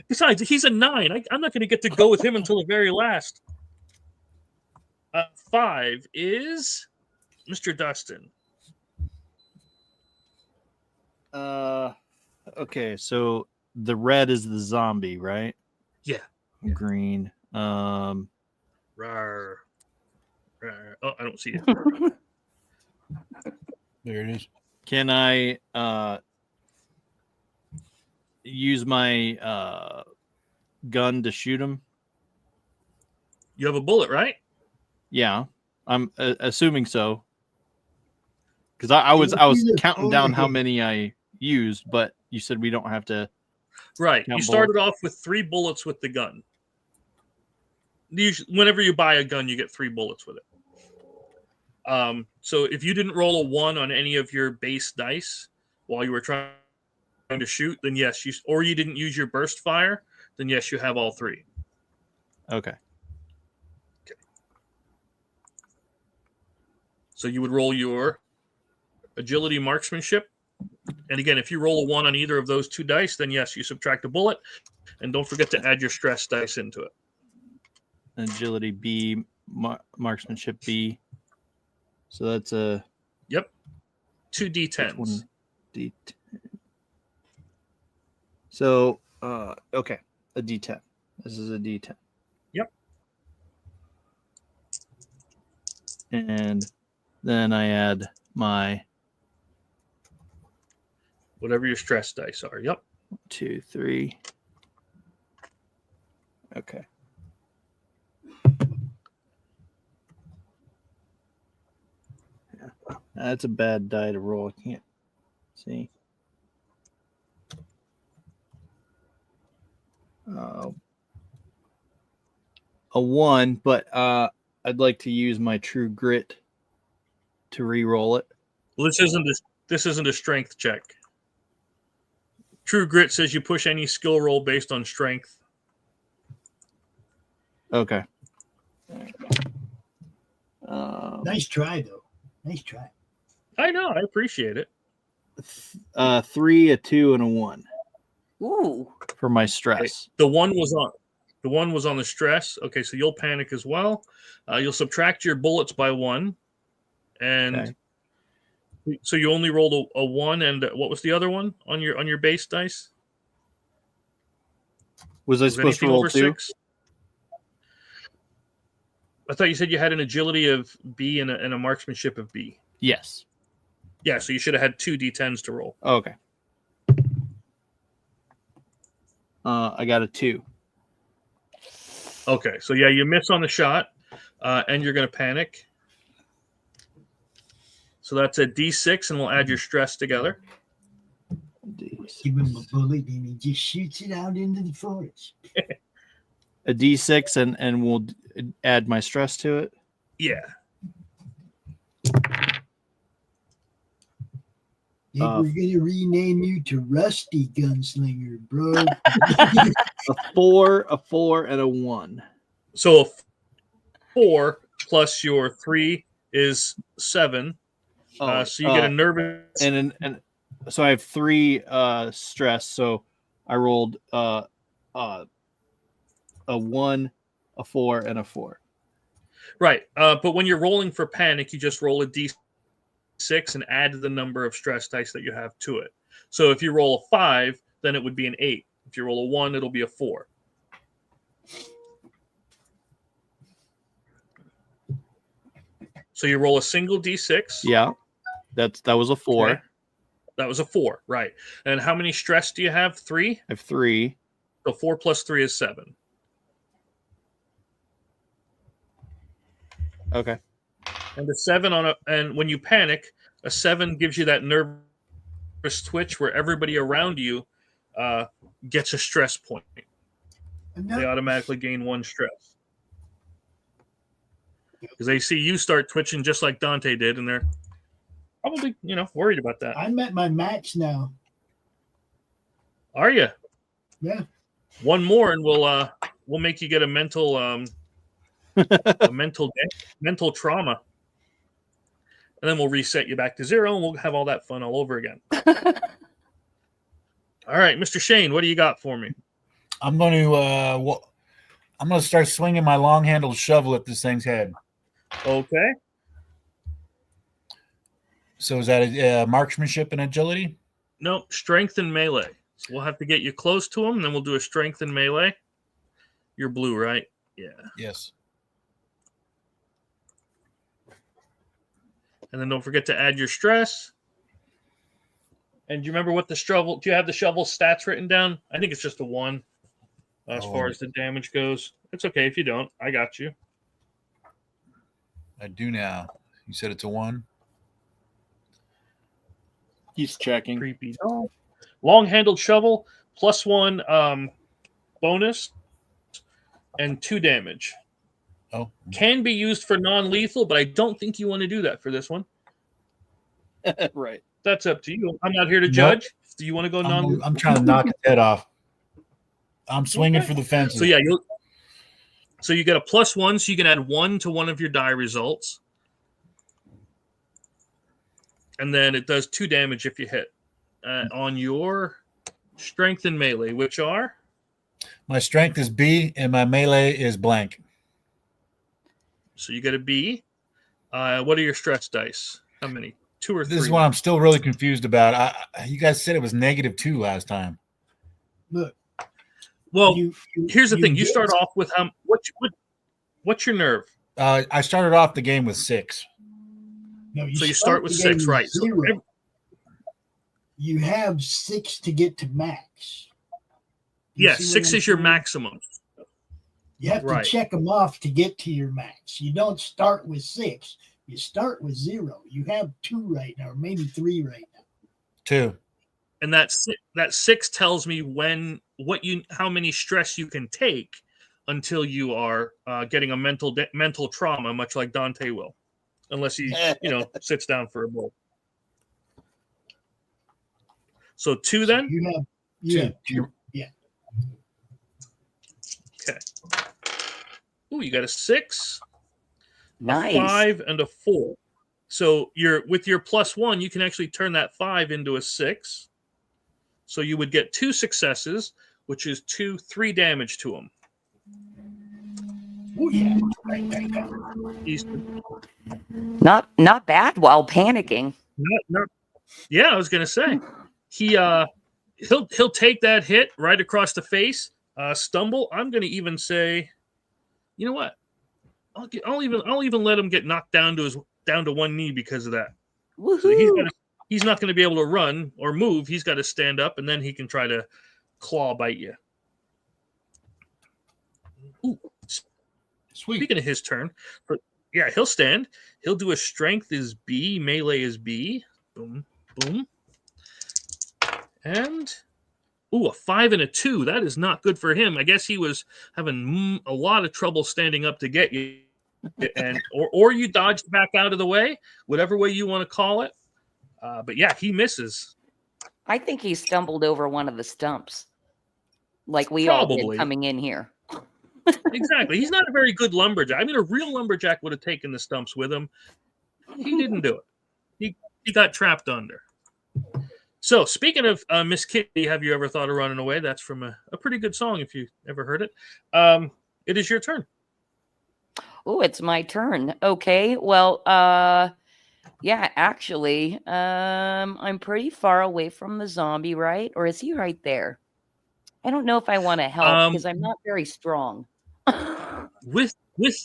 Besides, he's a 9. I'm not going to get to go with him until the very last. 5 is Mr. Dustin. Okay, so the red is the zombie, right? Yeah. Green. Rawr. Rawr. Oh, I don't see it. There it is. Can I use my gun to shoot him? You have a bullet, right? Yeah, I'm assuming so. Because I was counting down how many I used, but you said we don't have to. Right. You started off with 3 bullets with the gun. Whenever you buy a gun, you get 3 bullets with it. So if you didn't roll a 1 on any of your base dice while you were trying to shoot, then yes, or you didn't use your burst fire, then yes, you have all 3. Okay. So you would roll your agility marksmanship. And again, if you roll a 1 on either of those 2 dice, then yes, you subtract a bullet. And don't forget to add your stress dice into it. Agility B, marksmanship B. So that's a... Yep. 2 D10s. D10. So, okay. A D10. This is a D10. Yep. And then I add my... Whatever your stress dice are. Yep. 1, 2, 3. Okay. Yeah. That's a bad die to roll. I can't see. A 1, but I'd like to use my true grit to re-roll it. Well, this isn't a strength check. True grit says you push any skill roll based on strength. Okay. Nice try, though. Nice try. I know. I appreciate it. 3, a 2, and a 1. Ooh. For my stress. Okay. The one was on the stress. Okay, so you'll panic as well. You'll subtract your bullets by 1, and so you only rolled a 1. And what was the other one on your base dice? Was I supposed to roll 2? 6? I thought you said you had an agility of B and a marksmanship of B. Yes. Yeah, so you should have had 2 D10s to roll. Okay. I got a 2. Okay, so yeah, you miss on the shot, and you're going to panic. So that's a D6, and we'll add your stress together. Give him a bullet, and he just shoots it out into the forest. A D6, and we'll add my stress to it? Yeah. We're going to rename you to Rusty Gunslinger, bro. A 4, and a 1. So a 4 plus your 3 is 7. So you get a nervous... And so I have 3 stress, so I rolled a 1, a 4, and a 4. Right. But when you're rolling for panic, you just roll a D6 and add the number of stress dice that you have to it. So if you roll a 5, then it would be an 8. If you roll a 1, it'll be a 4. So you roll a single D6. Yeah. That was a 4. Okay. That was a 4, right. And how many stress do you have? 3? I have 3. So 4 plus 3 is 7. Okay. And a 7 and when you panic, a 7 gives you that nervous twitch where everybody around you gets a stress point. They automatically gain 1 stress. Because they see you start twitching just like Dante did, and they're probably, worried about that. I'm at my max now. Are you? Yeah. 1 more, and we'll make you get a mental mental trauma, and then we'll reset you back to 0, and we'll have all that fun all over again. All right, Mr. Shane, what do you got for me? I'm going to start swinging my long-handled shovel at this thing's head. Okay. So is that marksmanship and agility? No, strength and melee. So we'll have to get you close to him, and then we'll do a strength and melee. You're blue, right? Yeah. Yes. And then don't forget to add your stress. And do you remember what the shovel? Do you have the shovel stats written down? I think it's just a 1 as far as the damage goes. It's okay if you don't. I got you. I do now. You said it's a 1? He's checking. Creepy. Long-handled shovel, +1 bonus, and 2 damage. Oh. Can be used for non-lethal, but I don't think you want to do that for this one. Right. That's up to you. I'm not here to judge. Do you want to go non-lethal? I'm trying to knock his head off. I'm swinging for the fences. So yeah, you get a +1, so you can add 1 to one of your die results. And then it does 2 damage if you hit on your strength and melee, which are? My strength is B and my melee is blank. So you get a B. What are your stress dice? How many? 2 or 3? This is what I'm still really confused about. You guys said it was -2 last time. Look. Well, here's the thing. You start off with what's your nerve? I started off the game with 6. No, so you start with 6, right? So you have 6 to get to max. Yes, 6 is your maximum. You have to check them off to get to your max. You don't start with 6. You start with 0. You have 2 right now, or maybe 3 right now. 2. And that 6 tells me how many stress you can take until you are getting a mental trauma, much like Dante will, unless he sits down for a bowl. So 2 then? You have 2. Yeah. Okay. Ooh, you got a 6, nice. A 5, and a 4. So with your +1, you can actually turn that 5 into a 6. So you would get 2 successes, which is 3 damage to him. Oh yeah. Not bad while panicking. Yeah, I was gonna say he'll take that hit right across the face. Stumble. I'm gonna even say, you know what? I'll even let him get knocked down to 1 knee because of that. Woohoo. So he's not going to be able to run or move. He's got to stand up, and then he can try to claw bite you. Ooh. Sweet. Speaking of his turn, he'll stand. He'll do a strength is B, melee is B. Boom, boom. And a 5 and a 2. That is not good for him. I guess he was having a lot of trouble standing up to get you, and or you dodged back out of the way, whatever way you want to call it. But yeah, he misses. I think he stumbled over one of the stumps, like we all did coming in here. Exactly. He's not a very good lumberjack. I mean, a real lumberjack would have taken the stumps with him. He didn't do it. He got trapped under. So, speaking of Miss Kitty, have you ever thought of running away? That's from a pretty good song, if you ever heard it. It is your turn. Oh, it's my turn. Okay. Well, yeah, actually, I'm pretty far away from the zombie, right? Or is he right there? I don't know if I want to help because I'm not very strong. With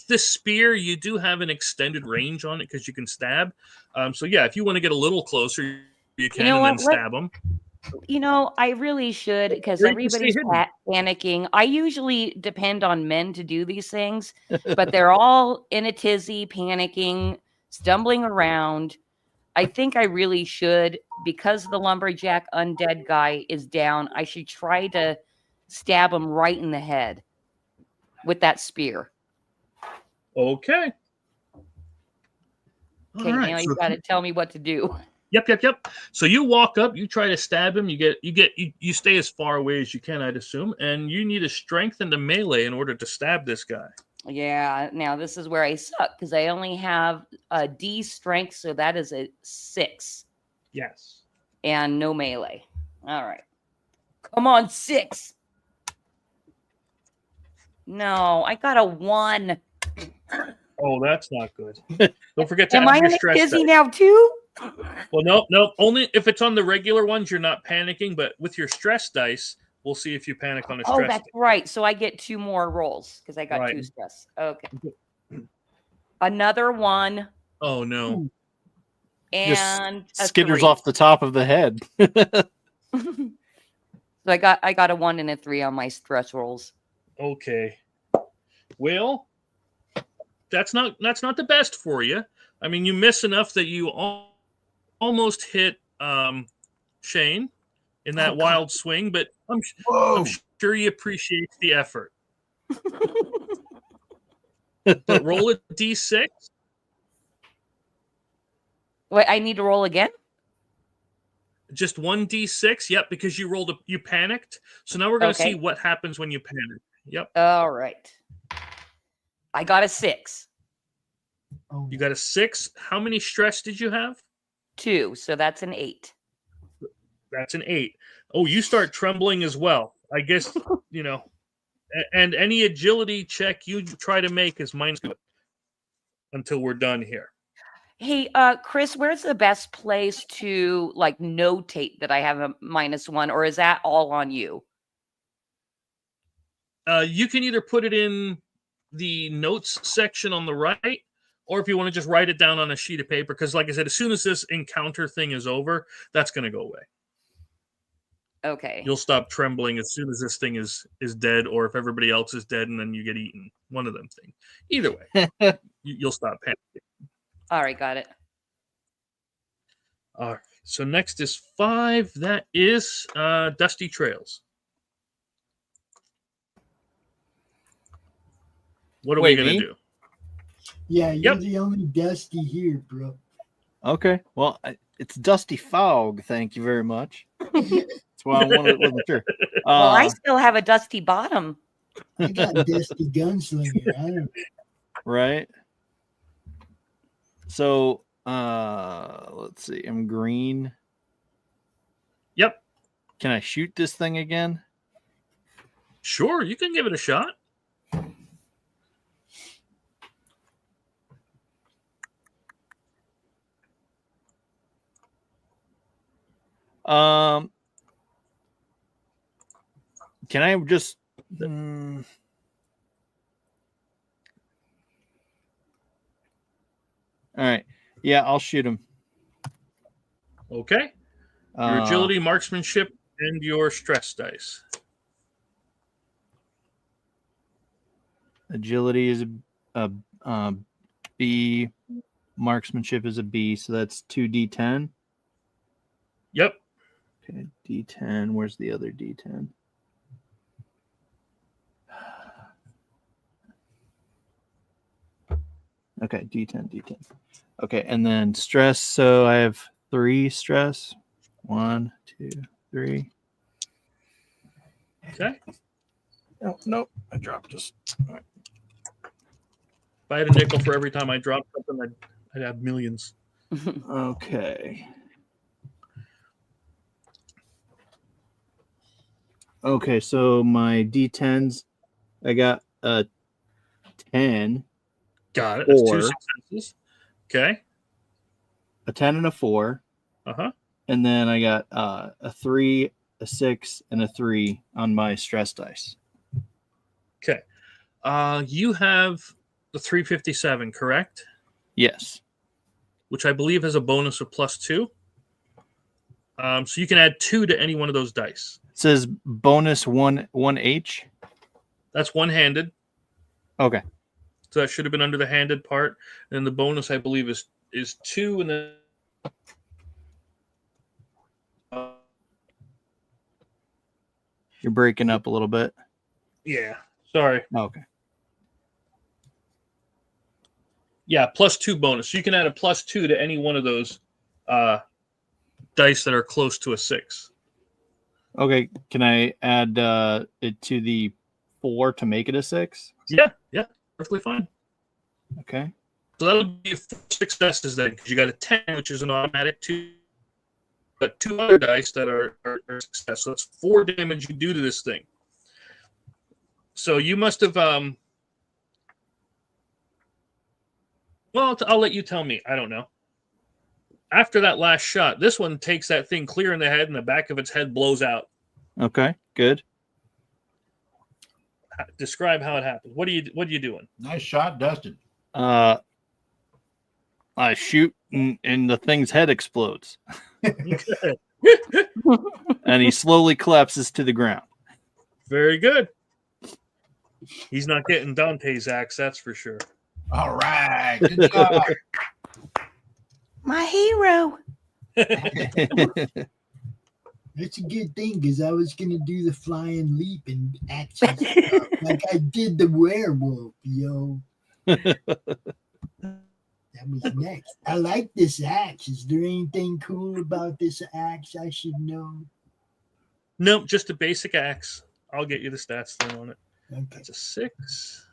the spear, you do have an extended range on it because you can stab. So yeah, if you want to get a little closer, you can and then stab him. I really should, because Great to stay everybody's hidden. panicking. I usually depend on men to do these things, but they're all in a tizzy, panicking, stumbling around. I think I really should, because the lumberjack undead guy is down, I should try to stab him right in the head with that spear. Okay. Okay, All right, now you've got to tell me what to do. Yep. So you walk up, you try to stab him. You stay as far away as you can, I'd assume, and you need a strength and a melee in order to stab this guy. Yeah, now this is where I suck, because I only have a D strength, so that is a 6. Yes. And no melee. All right. Come on, 6. No, I got a 1. Oh, that's not good. Don't forget to Am I add your in a stress dizzy dice. now too? Well, no. Only if it's on the regular ones, you're not panicking. But with your stress dice, we'll see if you panic on a stress. Oh, that's right. So I get 2 more rolls because I got Right. 2 stress. Okay. Another 1. Oh no. And just skitters 3. off the top of the head. So I got a 1 and a 3 on my stress rolls. Okay. Well, that's not the best for you. I mean, you miss enough that you almost hit Shane in that wild swing, but I'm sure he appreciates the effort. But roll a d6. Wait, I need to roll again? Just 1d6. Yep, because you panicked. So now we're going to see what happens when you panic. Yep. All right. I got a 6. You got a 6. How many stress did you have? 2. So that's an 8. That's an 8. Oh, you start trembling as well. I guess, and any agility check you try to make is -2 until we're done here. Hey, Chris, where's the best place to notate that I have a -1, or is that all on you? You can either put it in the notes section on the right, or if you want to just write it down on a sheet of paper, because like I said, as soon as this encounter thing is over, that's going to go away. Okay. You'll stop trembling as soon as this thing is dead, or if everybody else is dead and then you get eaten. One of them things. Either way, you'll stop panicking. All right, got it. All right. So next is 5. That is Dusty Trails. What are we going to do? Yeah, you're the only Dusty here, bro. Okay. Well, it's Dusty Fog. Thank you very much. That's why I wasn't sure. Well, I still have a Dusty Bottom. I got Dusty Gunslinger. I don't know. Right. So, let's see. I'm green. Yep. Can I shoot this thing again? Sure, you can give it a shot. Can I just all right. Yeah, I'll shoot him. Okay. Your agility, marksmanship, and your stress dice. Agility is a B. Marksmanship is a B, so that's 2d10. Yep. Okay, D10. Where's the other D10? Okay, D10. Okay, and then stress. So I have 3 stress. 1, 2, 3. Okay. Oh, nope. I dropped just. All right. If I had a nickel for every time I dropped something, I'd have millions. Okay. Okay, so my D10s, I got a 10. Got it. That's 2 successes. Okay. A 10 and a 4. Uh-huh. And then I got a 3, a 6, and a 3 on my stress dice. Okay. You have the 357, correct? Yes. Which I believe has a bonus of +2. So you can add 2 to any one of those dice. It says bonus 1H. That's one-handed. Okay. So that should have been under the handed part. And the bonus, I believe, is 2, and then You're breaking up a little bit. yeah. Sorry. Okay. Yeah, +2 bonus. So you can add a +2 to any one of those dice that are close to a 6. Okay. Can I add it to the 4 to make it a 6? Yeah, perfectly fine. Okay. So that'll be 4 successes then, because you got a 10, which is an automatic 2. But 2 other dice that are success. So that's 4 damage you do to this thing. So you must have well, I'll let you tell me. I don't know. After that last shot, this one takes that thing clear in the head, and the back of its head blows out. Okay. Good. Describe how it happened. What are you doing? Nice shot, Dustin. I shoot and the thing's head explodes. And he slowly collapses to the ground. Very good. He's not getting Dante's axe, that's for sure. All right. Good job. My hero. That's a good thing, because I was going to do the flying leap and action stuff like I did the werewolf, yo. That was next. I like this axe. Is there anything cool about this axe I should know? Nope, just a basic axe. I'll get you the stats thing on it. Okay. That's a 6.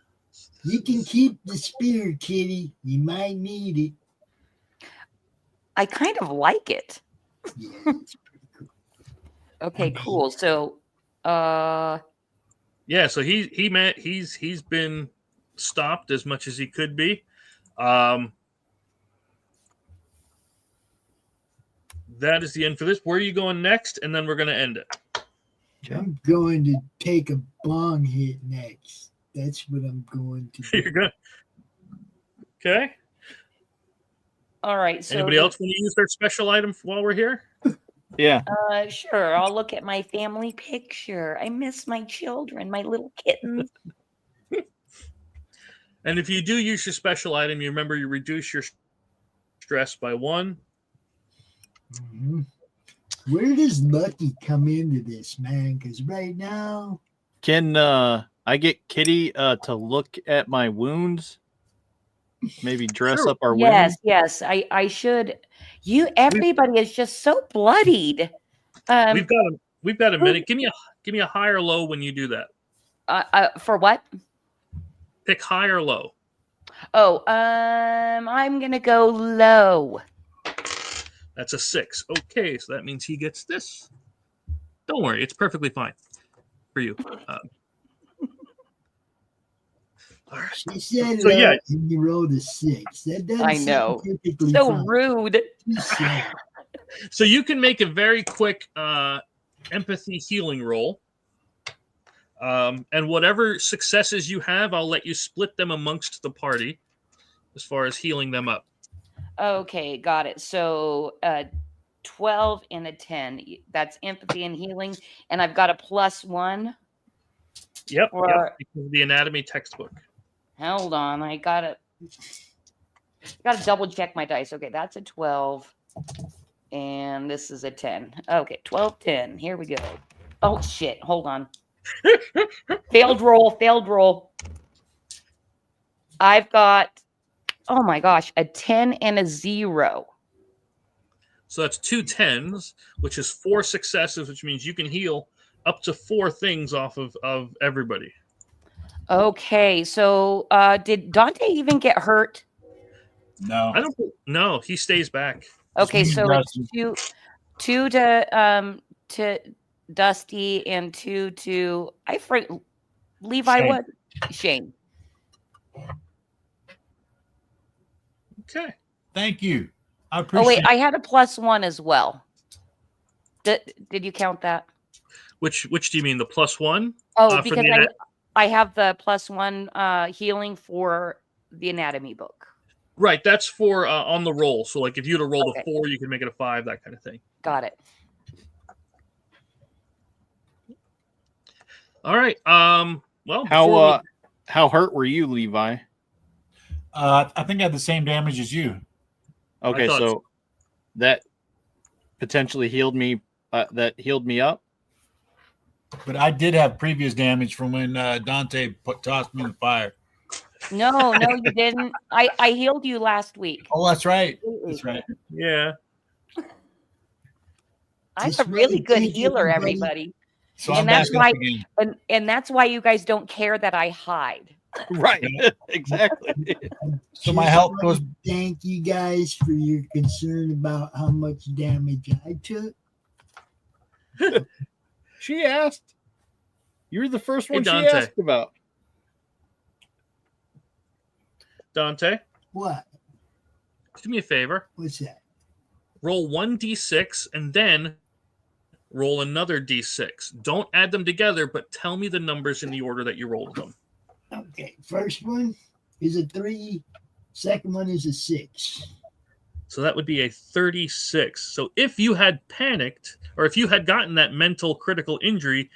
You can keep the spear, kitty. You might need it. I kind of like it. Yeah, it's pretty cool. Okay, cool. So, Yeah, so he's been stopped as much as he could be. That is the end for this. Where are you going next? And then we're going to end it. I'm going to take a bong hit next. That's what I'm going to do. You're good. Okay. all right. So Anybody else want to use their special item while we're here? Yeah. Sure. I'll look at my family picture. I miss my children, my little kittens. And if you do use your special item, you remember you reduce your stress by 1. Mm-hmm. Where does Lucky come into this, man? Because right now, Can I get Kitty to look at my wounds? Maybe dress Sure. up our Yes, wounds? yes. I should. Everybody is just so bloodied. We've got a minute. Give me a high or low when you do that. For what? Pick high or low. Oh, I'm gonna go low. That's a 6. Okay, so that means he gets this. Don't worry, it's perfectly fine for you. All right. she said, So, yeah. and you rolled a 6. That doesn't I seem know. typically So fun. rude. She said, So you can make a very quick empathy healing roll. And whatever successes you have, I'll let you split them amongst the party as far as healing them up. Okay, got it. So 12 and a 10. That's empathy and healing. And I've got a +1. Yep. Or- Because of the anatomy textbook. Hold on. I gotta double check my dice. Okay, that's a 12. And this is a 10. Okay, 12, 10. Here we go. Oh shit. Hold on. Failed roll. I've got, oh my gosh, a 10 and a 0. So that's 2 10s, which is 4 successes, which means you can heal up to 4 things off of everybody. Okay, so did Dante even get hurt? No. I don't know. He stays back. Okay, Just so me and it's two to Dusty and 2 to Levi. Shane. What? Shane. Okay. Thank you. I appreciate Oh wait, it. I had a +1 as well. Did you count that? Which do you mean? The +1? Oh, for because the I have the +1 healing for the anatomy book. Right, that's for on the roll. So like if you were to roll Okay. a 4, you can make it a 5, that kind of thing. Got it. All right. Well, how hurt were you, Levi? I think I had the same damage as you. Okay, so that potentially healed me. That healed me up. But I did have previous damage from when Dante tossed me in the fire. No, you didn't. I healed you last week. Oh, that's right. That's right. Yeah. I'm a really good healer, everybody. So and that's why, and that's why you guys don't care that I hide. Right. Exactly. So my health goes. Thank you guys for your concern about how much damage I took. She asked. You're the first one she Dante. asked about. Dante? What? Do me a favor. What's that? Roll 1d6 and then roll another d6. Don't add them together, but tell me the numbers in the order that you rolled them. Okay. First one is a 3. Second one is a 6. So that would be a 36. So if you had panicked, or if you had gotten that mental critical injury,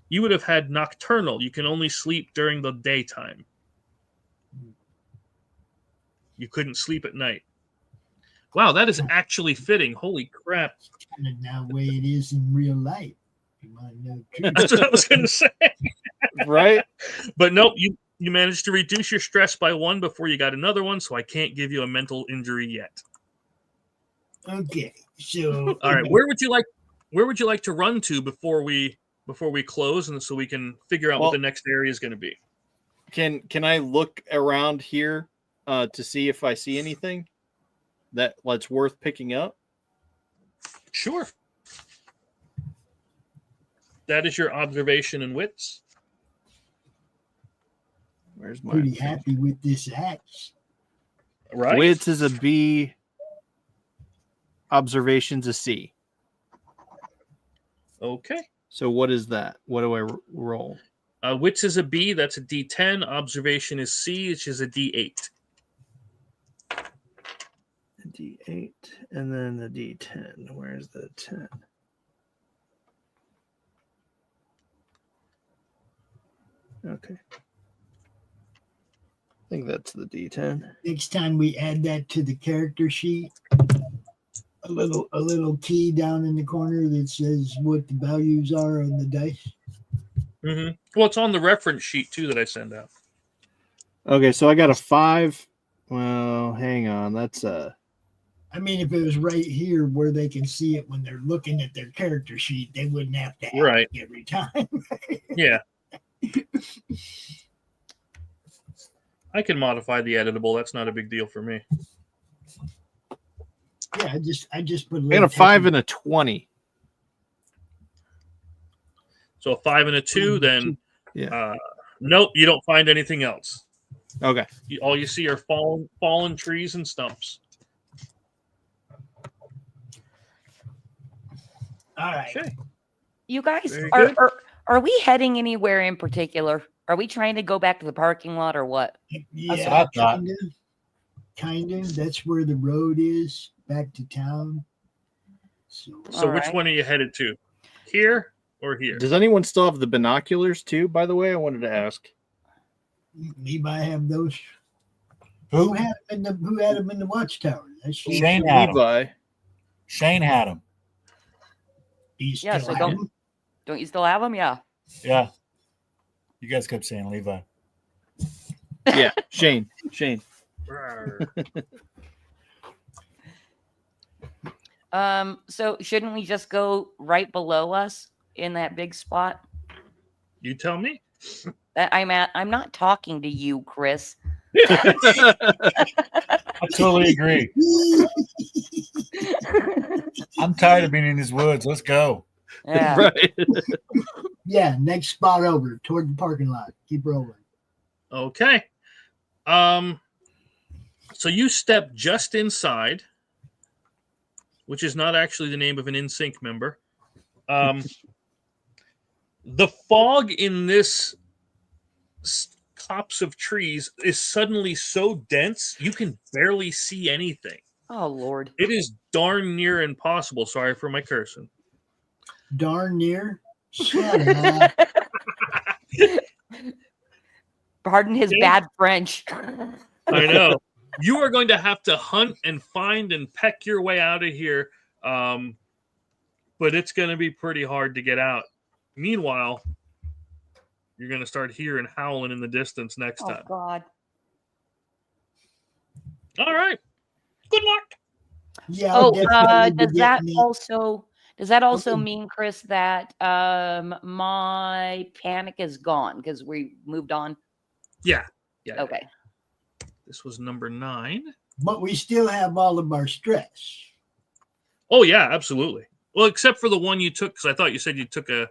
you would have had nocturnal. You can only sleep during the daytime. You couldn't sleep at night. Wow, that is actually fitting. Holy crap. Kind of now the way it is in real life. You want to know the truth. That's what I was going to say. Right? But nope, you managed to reduce your stress by 1 before you got another one, so I can't give you a mental injury yet. Okay, so all right, where would you like to run to before we close, and so we can figure out what the next area is going to be? Can I look around here to see if I see anything that's worth picking up? Sure. That is your observation and wits. Where's my pretty happy with this axe. Right. Wits is a B. Observation's a C. Okay. So what is that? What do I roll? Wits is a B. That's a D10. Observation is C, which is a D8. A D8 and then the D10. Where's the 10? Okay. I think that's the D10. Next time we add that to the character sheet, a little key down in the corner that says what the values are on the dice. Mm-hmm. Well, it's on the reference sheet too that I send out. Okay, so I got a 5. Well, hang on. That's a. I mean, if it was right here where they can see it when they're looking at their character sheet, they wouldn't have to ask right every time. Yeah. I can modify the editable. That's not a big deal for me. Yeah, I just put. I got a 5 and a 20. So a 5 and a 2, then. Yeah. Nope, you don't find anything else. Okay. All you see are fallen trees and stumps. All right. Okay. You guys are we heading anywhere in particular? Are we trying to go back to the parking lot or what? Yeah, that's what I thought. Kind of. That's where the road is back to town. So which one are you headed to? Here or here? Does anyone still have the binoculars too? By the way, I wanted to ask. Levi have those. Who had them in the watchtower? That's Shane had Levi. Them. Shane had them. Yeah, so don't you still have them? Yeah. Yeah. You guys kept saying Levi. Yeah, Shane. So shouldn't we just go right below us in that big spot? You tell me. I'm not talking to you, Chris. I totally agree. I'm tired of being in these woods. Let's go. Yeah. Right. Yeah, next spot over toward the parking lot. Keep rolling. Okay. So you step just inside, which is not actually the name of an NSYNC member. The fog in this copse of trees is suddenly so dense you can barely see anything. Oh, Lord. It is darn near impossible. Sorry for my cursing. Darn near? Shut up. Pardon his bad French. I know. You are going to have to hunt and find and peck your way out of here. But it's going to be pretty hard to get out. Meanwhile, you're going to start hearing howling in the distance next time. Oh, God. All right. Good luck. Yeah. Does that also mean, Chris, that my panic is gone because we moved on? Yeah. Okay. This was number 9. But we still have all of our stress. Oh, yeah, absolutely. Well, except for the one you took, because I thought you said you took a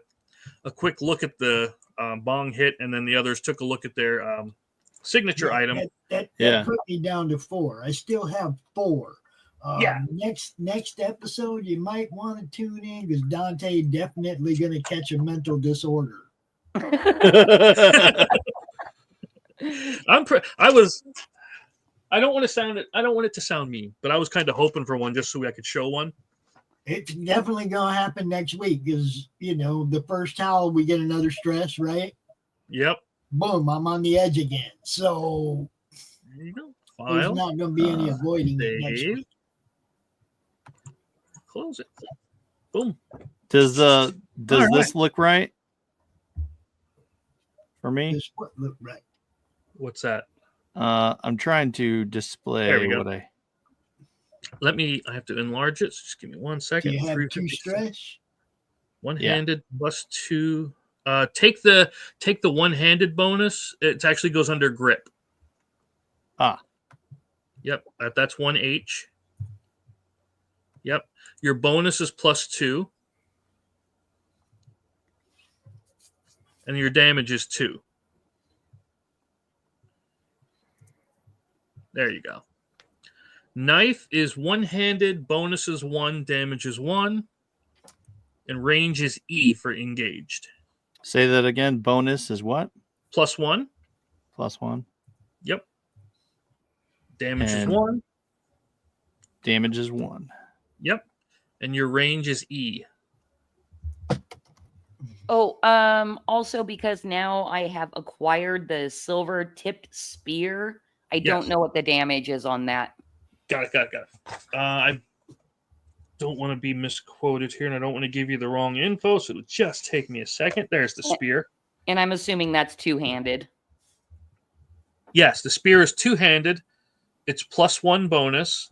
quick look at the bong hit, and then the others took a look at their signature item. That put me down to 4. I still have 4. Next episode, you might want to tune in because Dante definitely going to catch a mental disorder. I don't want it to sound mean, but I was kind of hoping for one just so I could show one. It's definitely going to happen next week because, the first towel, we get another stress, right? Yep. Boom, I'm on the edge again. So there you go. There's not going to be any avoiding it next week. Close it. Boom. Does this look right? For me? Does what look right? What's that? I'm trying to display what I... I have to enlarge it. So just give me 1 second. Do you have 2 stress? One-handed plus 2. Take the one-handed bonus. It actually goes under grip. Yep. That's 1 H. Yep. Your bonus is plus 2. And your damage is 2. There you go. Knife is one-handed, bonus is 1, damage is 1, and range is E for engaged. Say that again. Bonus is what? Plus 1. Plus 1. Yep. Damage is 1. Damage is 1. Yep. And your range is E. Also because now I have acquired the silver tipped spear. I don't know what the damage is on that. Got it. I don't want to be misquoted here, and I don't want to give you the wrong info, so it'll just take me a second. There's the spear. And I'm assuming that's 2-handed. Yes, the spear is 2-handed. It's plus 1 bonus.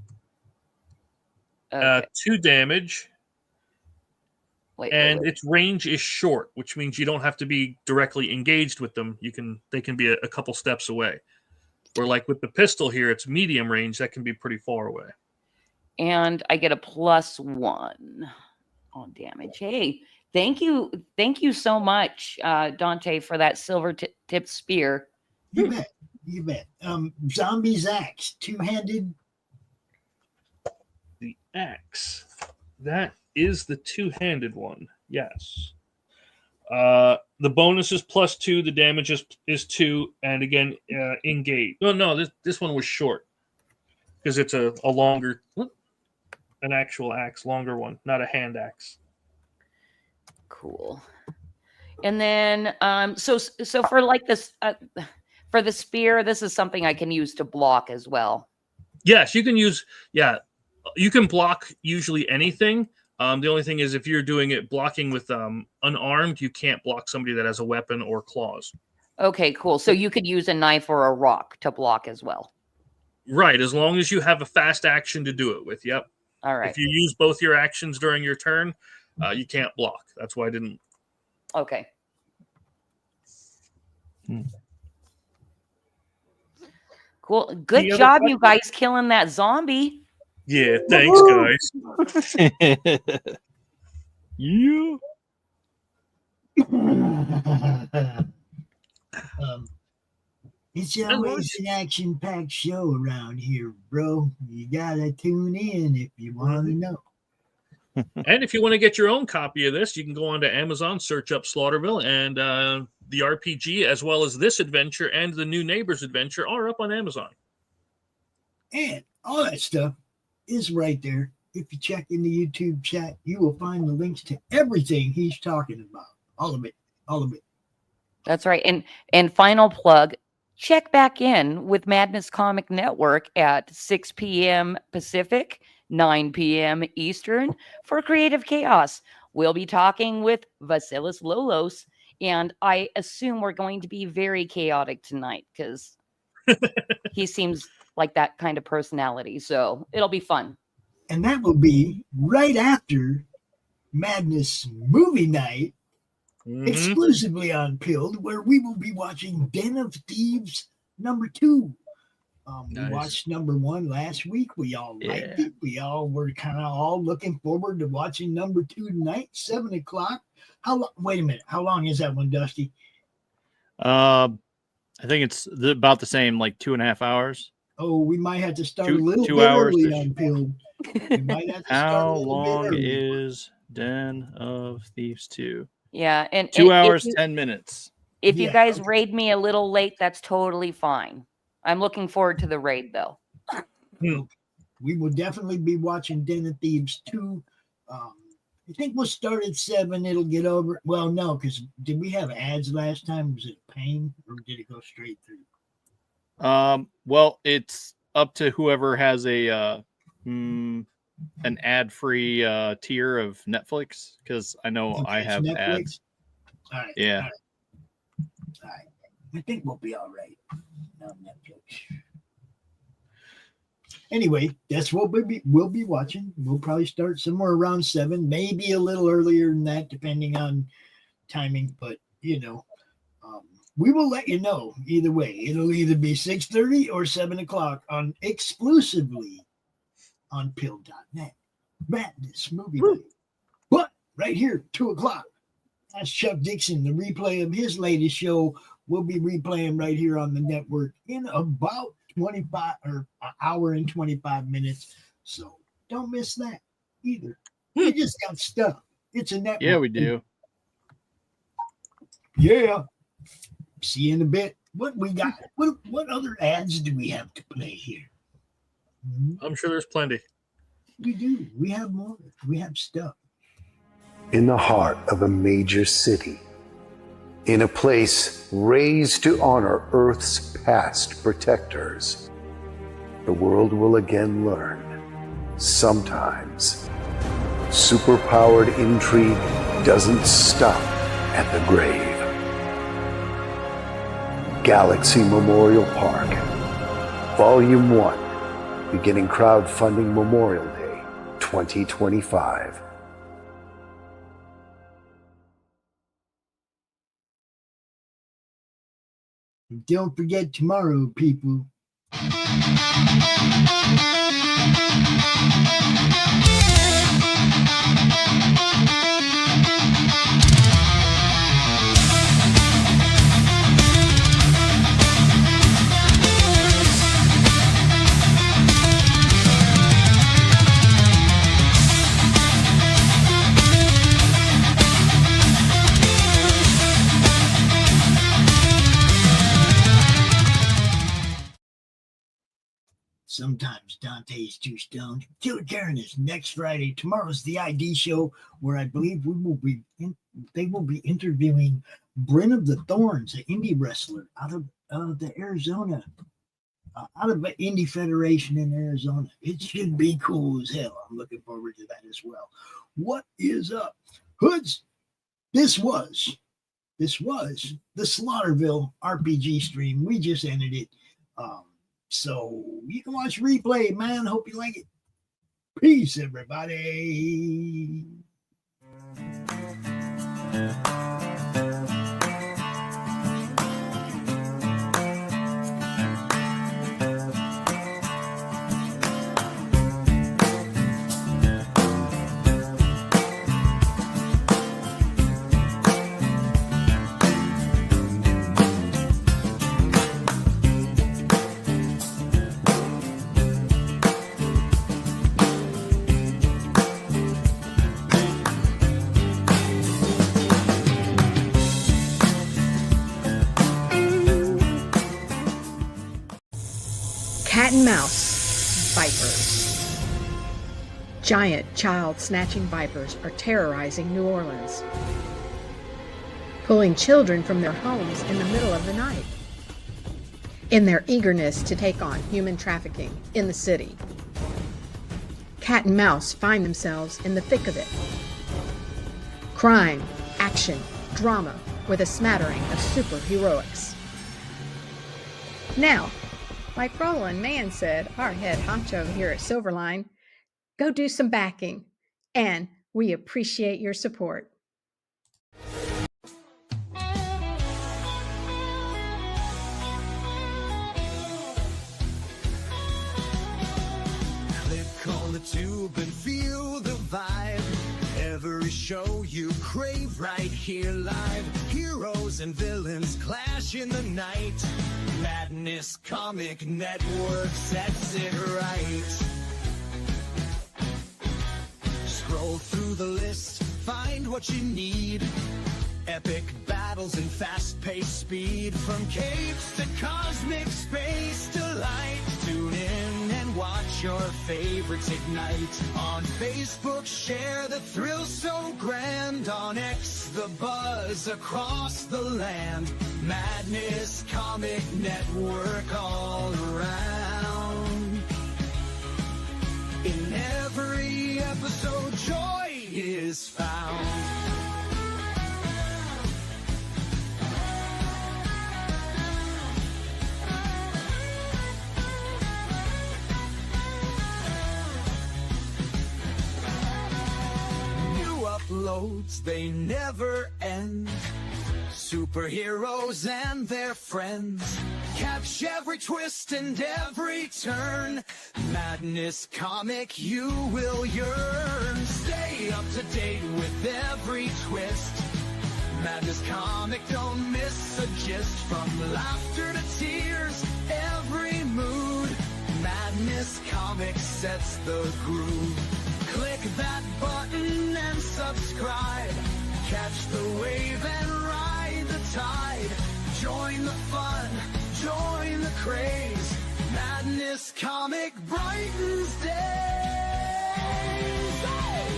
Okay. 2 damage. Wait. Its range is short, which means you don't have to be directly engaged with them. They can be a couple steps away. Where like with the pistol here, it's medium range. That can be pretty far away. And I get a plus 1 on damage. Hey, thank you so much, Dante, for that silver tipped spear. You bet. Zombie's axe, 2-handed. The axe, that is the 2-handed one. Yes. The bonus is plus 2. The damage is 2, and again, engage. No, this one was short because it's a longer, an actual axe, longer one, not a hand axe. Cool. And then, so for like this, for the spear, this is something I can use to block as well. Yes, you can use. Yeah, you can block usually anything. The only thing is if you're doing it blocking with unarmed, you can't block somebody that has a weapon or claws. Okay, cool. So you could use a knife or a rock to block as well. Right, as long as you have a fast action to do it with. Yep. All right. If you use both your actions during your turn, you can't block. That's why I didn't. Okay. Cool. Good job, you guys, killing that zombie. Yeah, thanks, guys. Yeah. It's always an action-packed show around here, bro. You gotta tune in if you want to know. And if you want to get your own copy of this, you can go onto Amazon, search up Slaughterville, and the RPG, as well as this adventure and the New Neighbors adventure, are up on Amazon. And all that stuff is right there. If you check in the YouTube chat, you will find the links to everything he's talking about. All of it. That's right. And final plug, check back in with Madness Comic Network at 6 p.m. Pacific, 9 p.m. Eastern for Creative Chaos. We'll be talking with Vasilis Lolos, and I assume we're going to be very chaotic tonight because he seems like that kind of personality. So it'll be fun. And that will be right after Madness Movie Night, exclusively on Pilled, where we will be watching Den of Thieves #2. We watched #1 last week. We all liked it. We all were kind of all looking forward to watching #2 tonight, 7 o'clock. Wait a minute. How long is that one, Dusty? I think it's about the same, like 2.5 hours. Oh, we might have to start a little bit early on Pilled. How long is Den of Thieves 2? Yeah, and 2 hours, 10 minutes. If you guys raid me a little late, that's totally fine. I'm looking forward to the raid, though. We will definitely be watching Den of Thieves 2. I think we'll start at 7. It'll get over. Well, no, because did we have ads last time? Was it a pain, or did it go straight through? Well, it's up to whoever has a an ad-free tier of Netflix, because I know I have Netflix ads. All right. Yeah. All right. I think we'll be all right on Netflix. Anyway, that's what we'll be watching. We'll probably start somewhere around 7, maybe a little earlier than that, depending on timing. But we will let you know either way. It'll either be 6:30 or 7 o'clock on exclusively on Pill.net. Madness Movie Night. But right here, 2 o'clock. That's Chuck Dixon. The replay of his latest show will be replaying right here on the network in about 25 or an hour and 25 minutes. So don't miss that either. We just got stuff. It's a network. Yeah, we do. Yeah. See you in a bit. What we got? What other ads do we have to play here? I'm sure there's plenty. We do. We have more. We have stuff. In the heart of a major city, in a place raised to honor Earth's past protectors, the world will again learn, sometimes, superpowered intrigue doesn't stop at the grave. Galaxy Memorial Park, Volume 1, beginning crowdfunding Memorial Day 2025. Don't forget tomorrow, people. Sometimes Dante's too stoned. Killer Karen is next Friday. Tomorrow's the ID show, where I believe they will be interviewing Bryn of the Thorns, an indie wrestler out of the Arizona, out of the Indie Federation in Arizona. It should be cool as hell. I'm looking forward to that as well. What is up, Hoods? This was the Slaughterville RPG stream. We just ended it. So you can watch replay, man. Hope you like it. Peace, everybody. Cat and mouse vipers. Giant child-snatching vipers are terrorizing New Orleans, pulling children from their homes in the middle of the night. in their eagerness to take on human trafficking in the city. Cat and Mouse find themselves in the thick of it. Crime, action, drama, with a smattering of superheroics. Now, like Roland Mann said, our head honcho here at Silverline, go do some backing, and we appreciate your support. Click on the tube and feel the vibe. Every show you crave right here live. Heroes and villains clash in the night. Madness Comic Network sets it right. Scroll through the list, find what you need. Epic battles and fast-paced speed. From capes to cosmic space delight. Tune in and watch your favorites ignite. On Facebook, share the thrill so grand. On X, the buzz across the land. Madness Comic Network all around. In every episode, joy is found. Uploads, they never end. Superheroes and their friends. Catch every twist and every turn. Madness Comic, you will yearn. Stay up to date with every twist. Madness Comic, don't miss a gist. From laughter to tears, every mood. Madness Comic sets the groove. Click that button and subscribe. Catch the wave and ride the tide. Join the fun, join the craze. Madness Comic brightens days. Hey!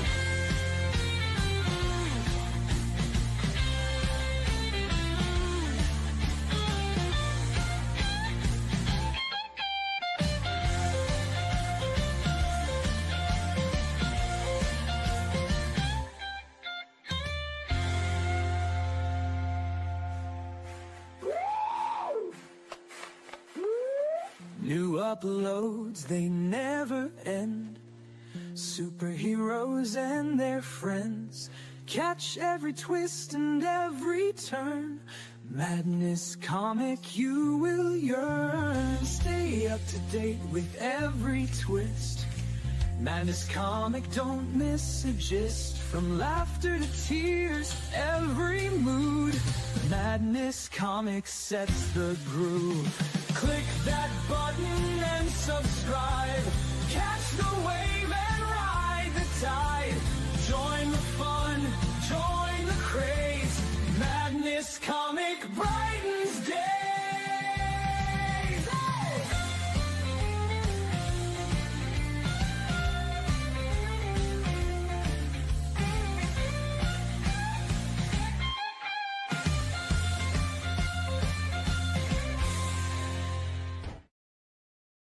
New uploads, they never end. Superheroes and their friends. Catch every twist and every turn. Madness Comic, you will yearn. Stay up to date with every twist. Madness Comic, don't miss a gist. From laughter to tears, every mood. Madness Comic sets the groove. Click that button and subscribe. Catch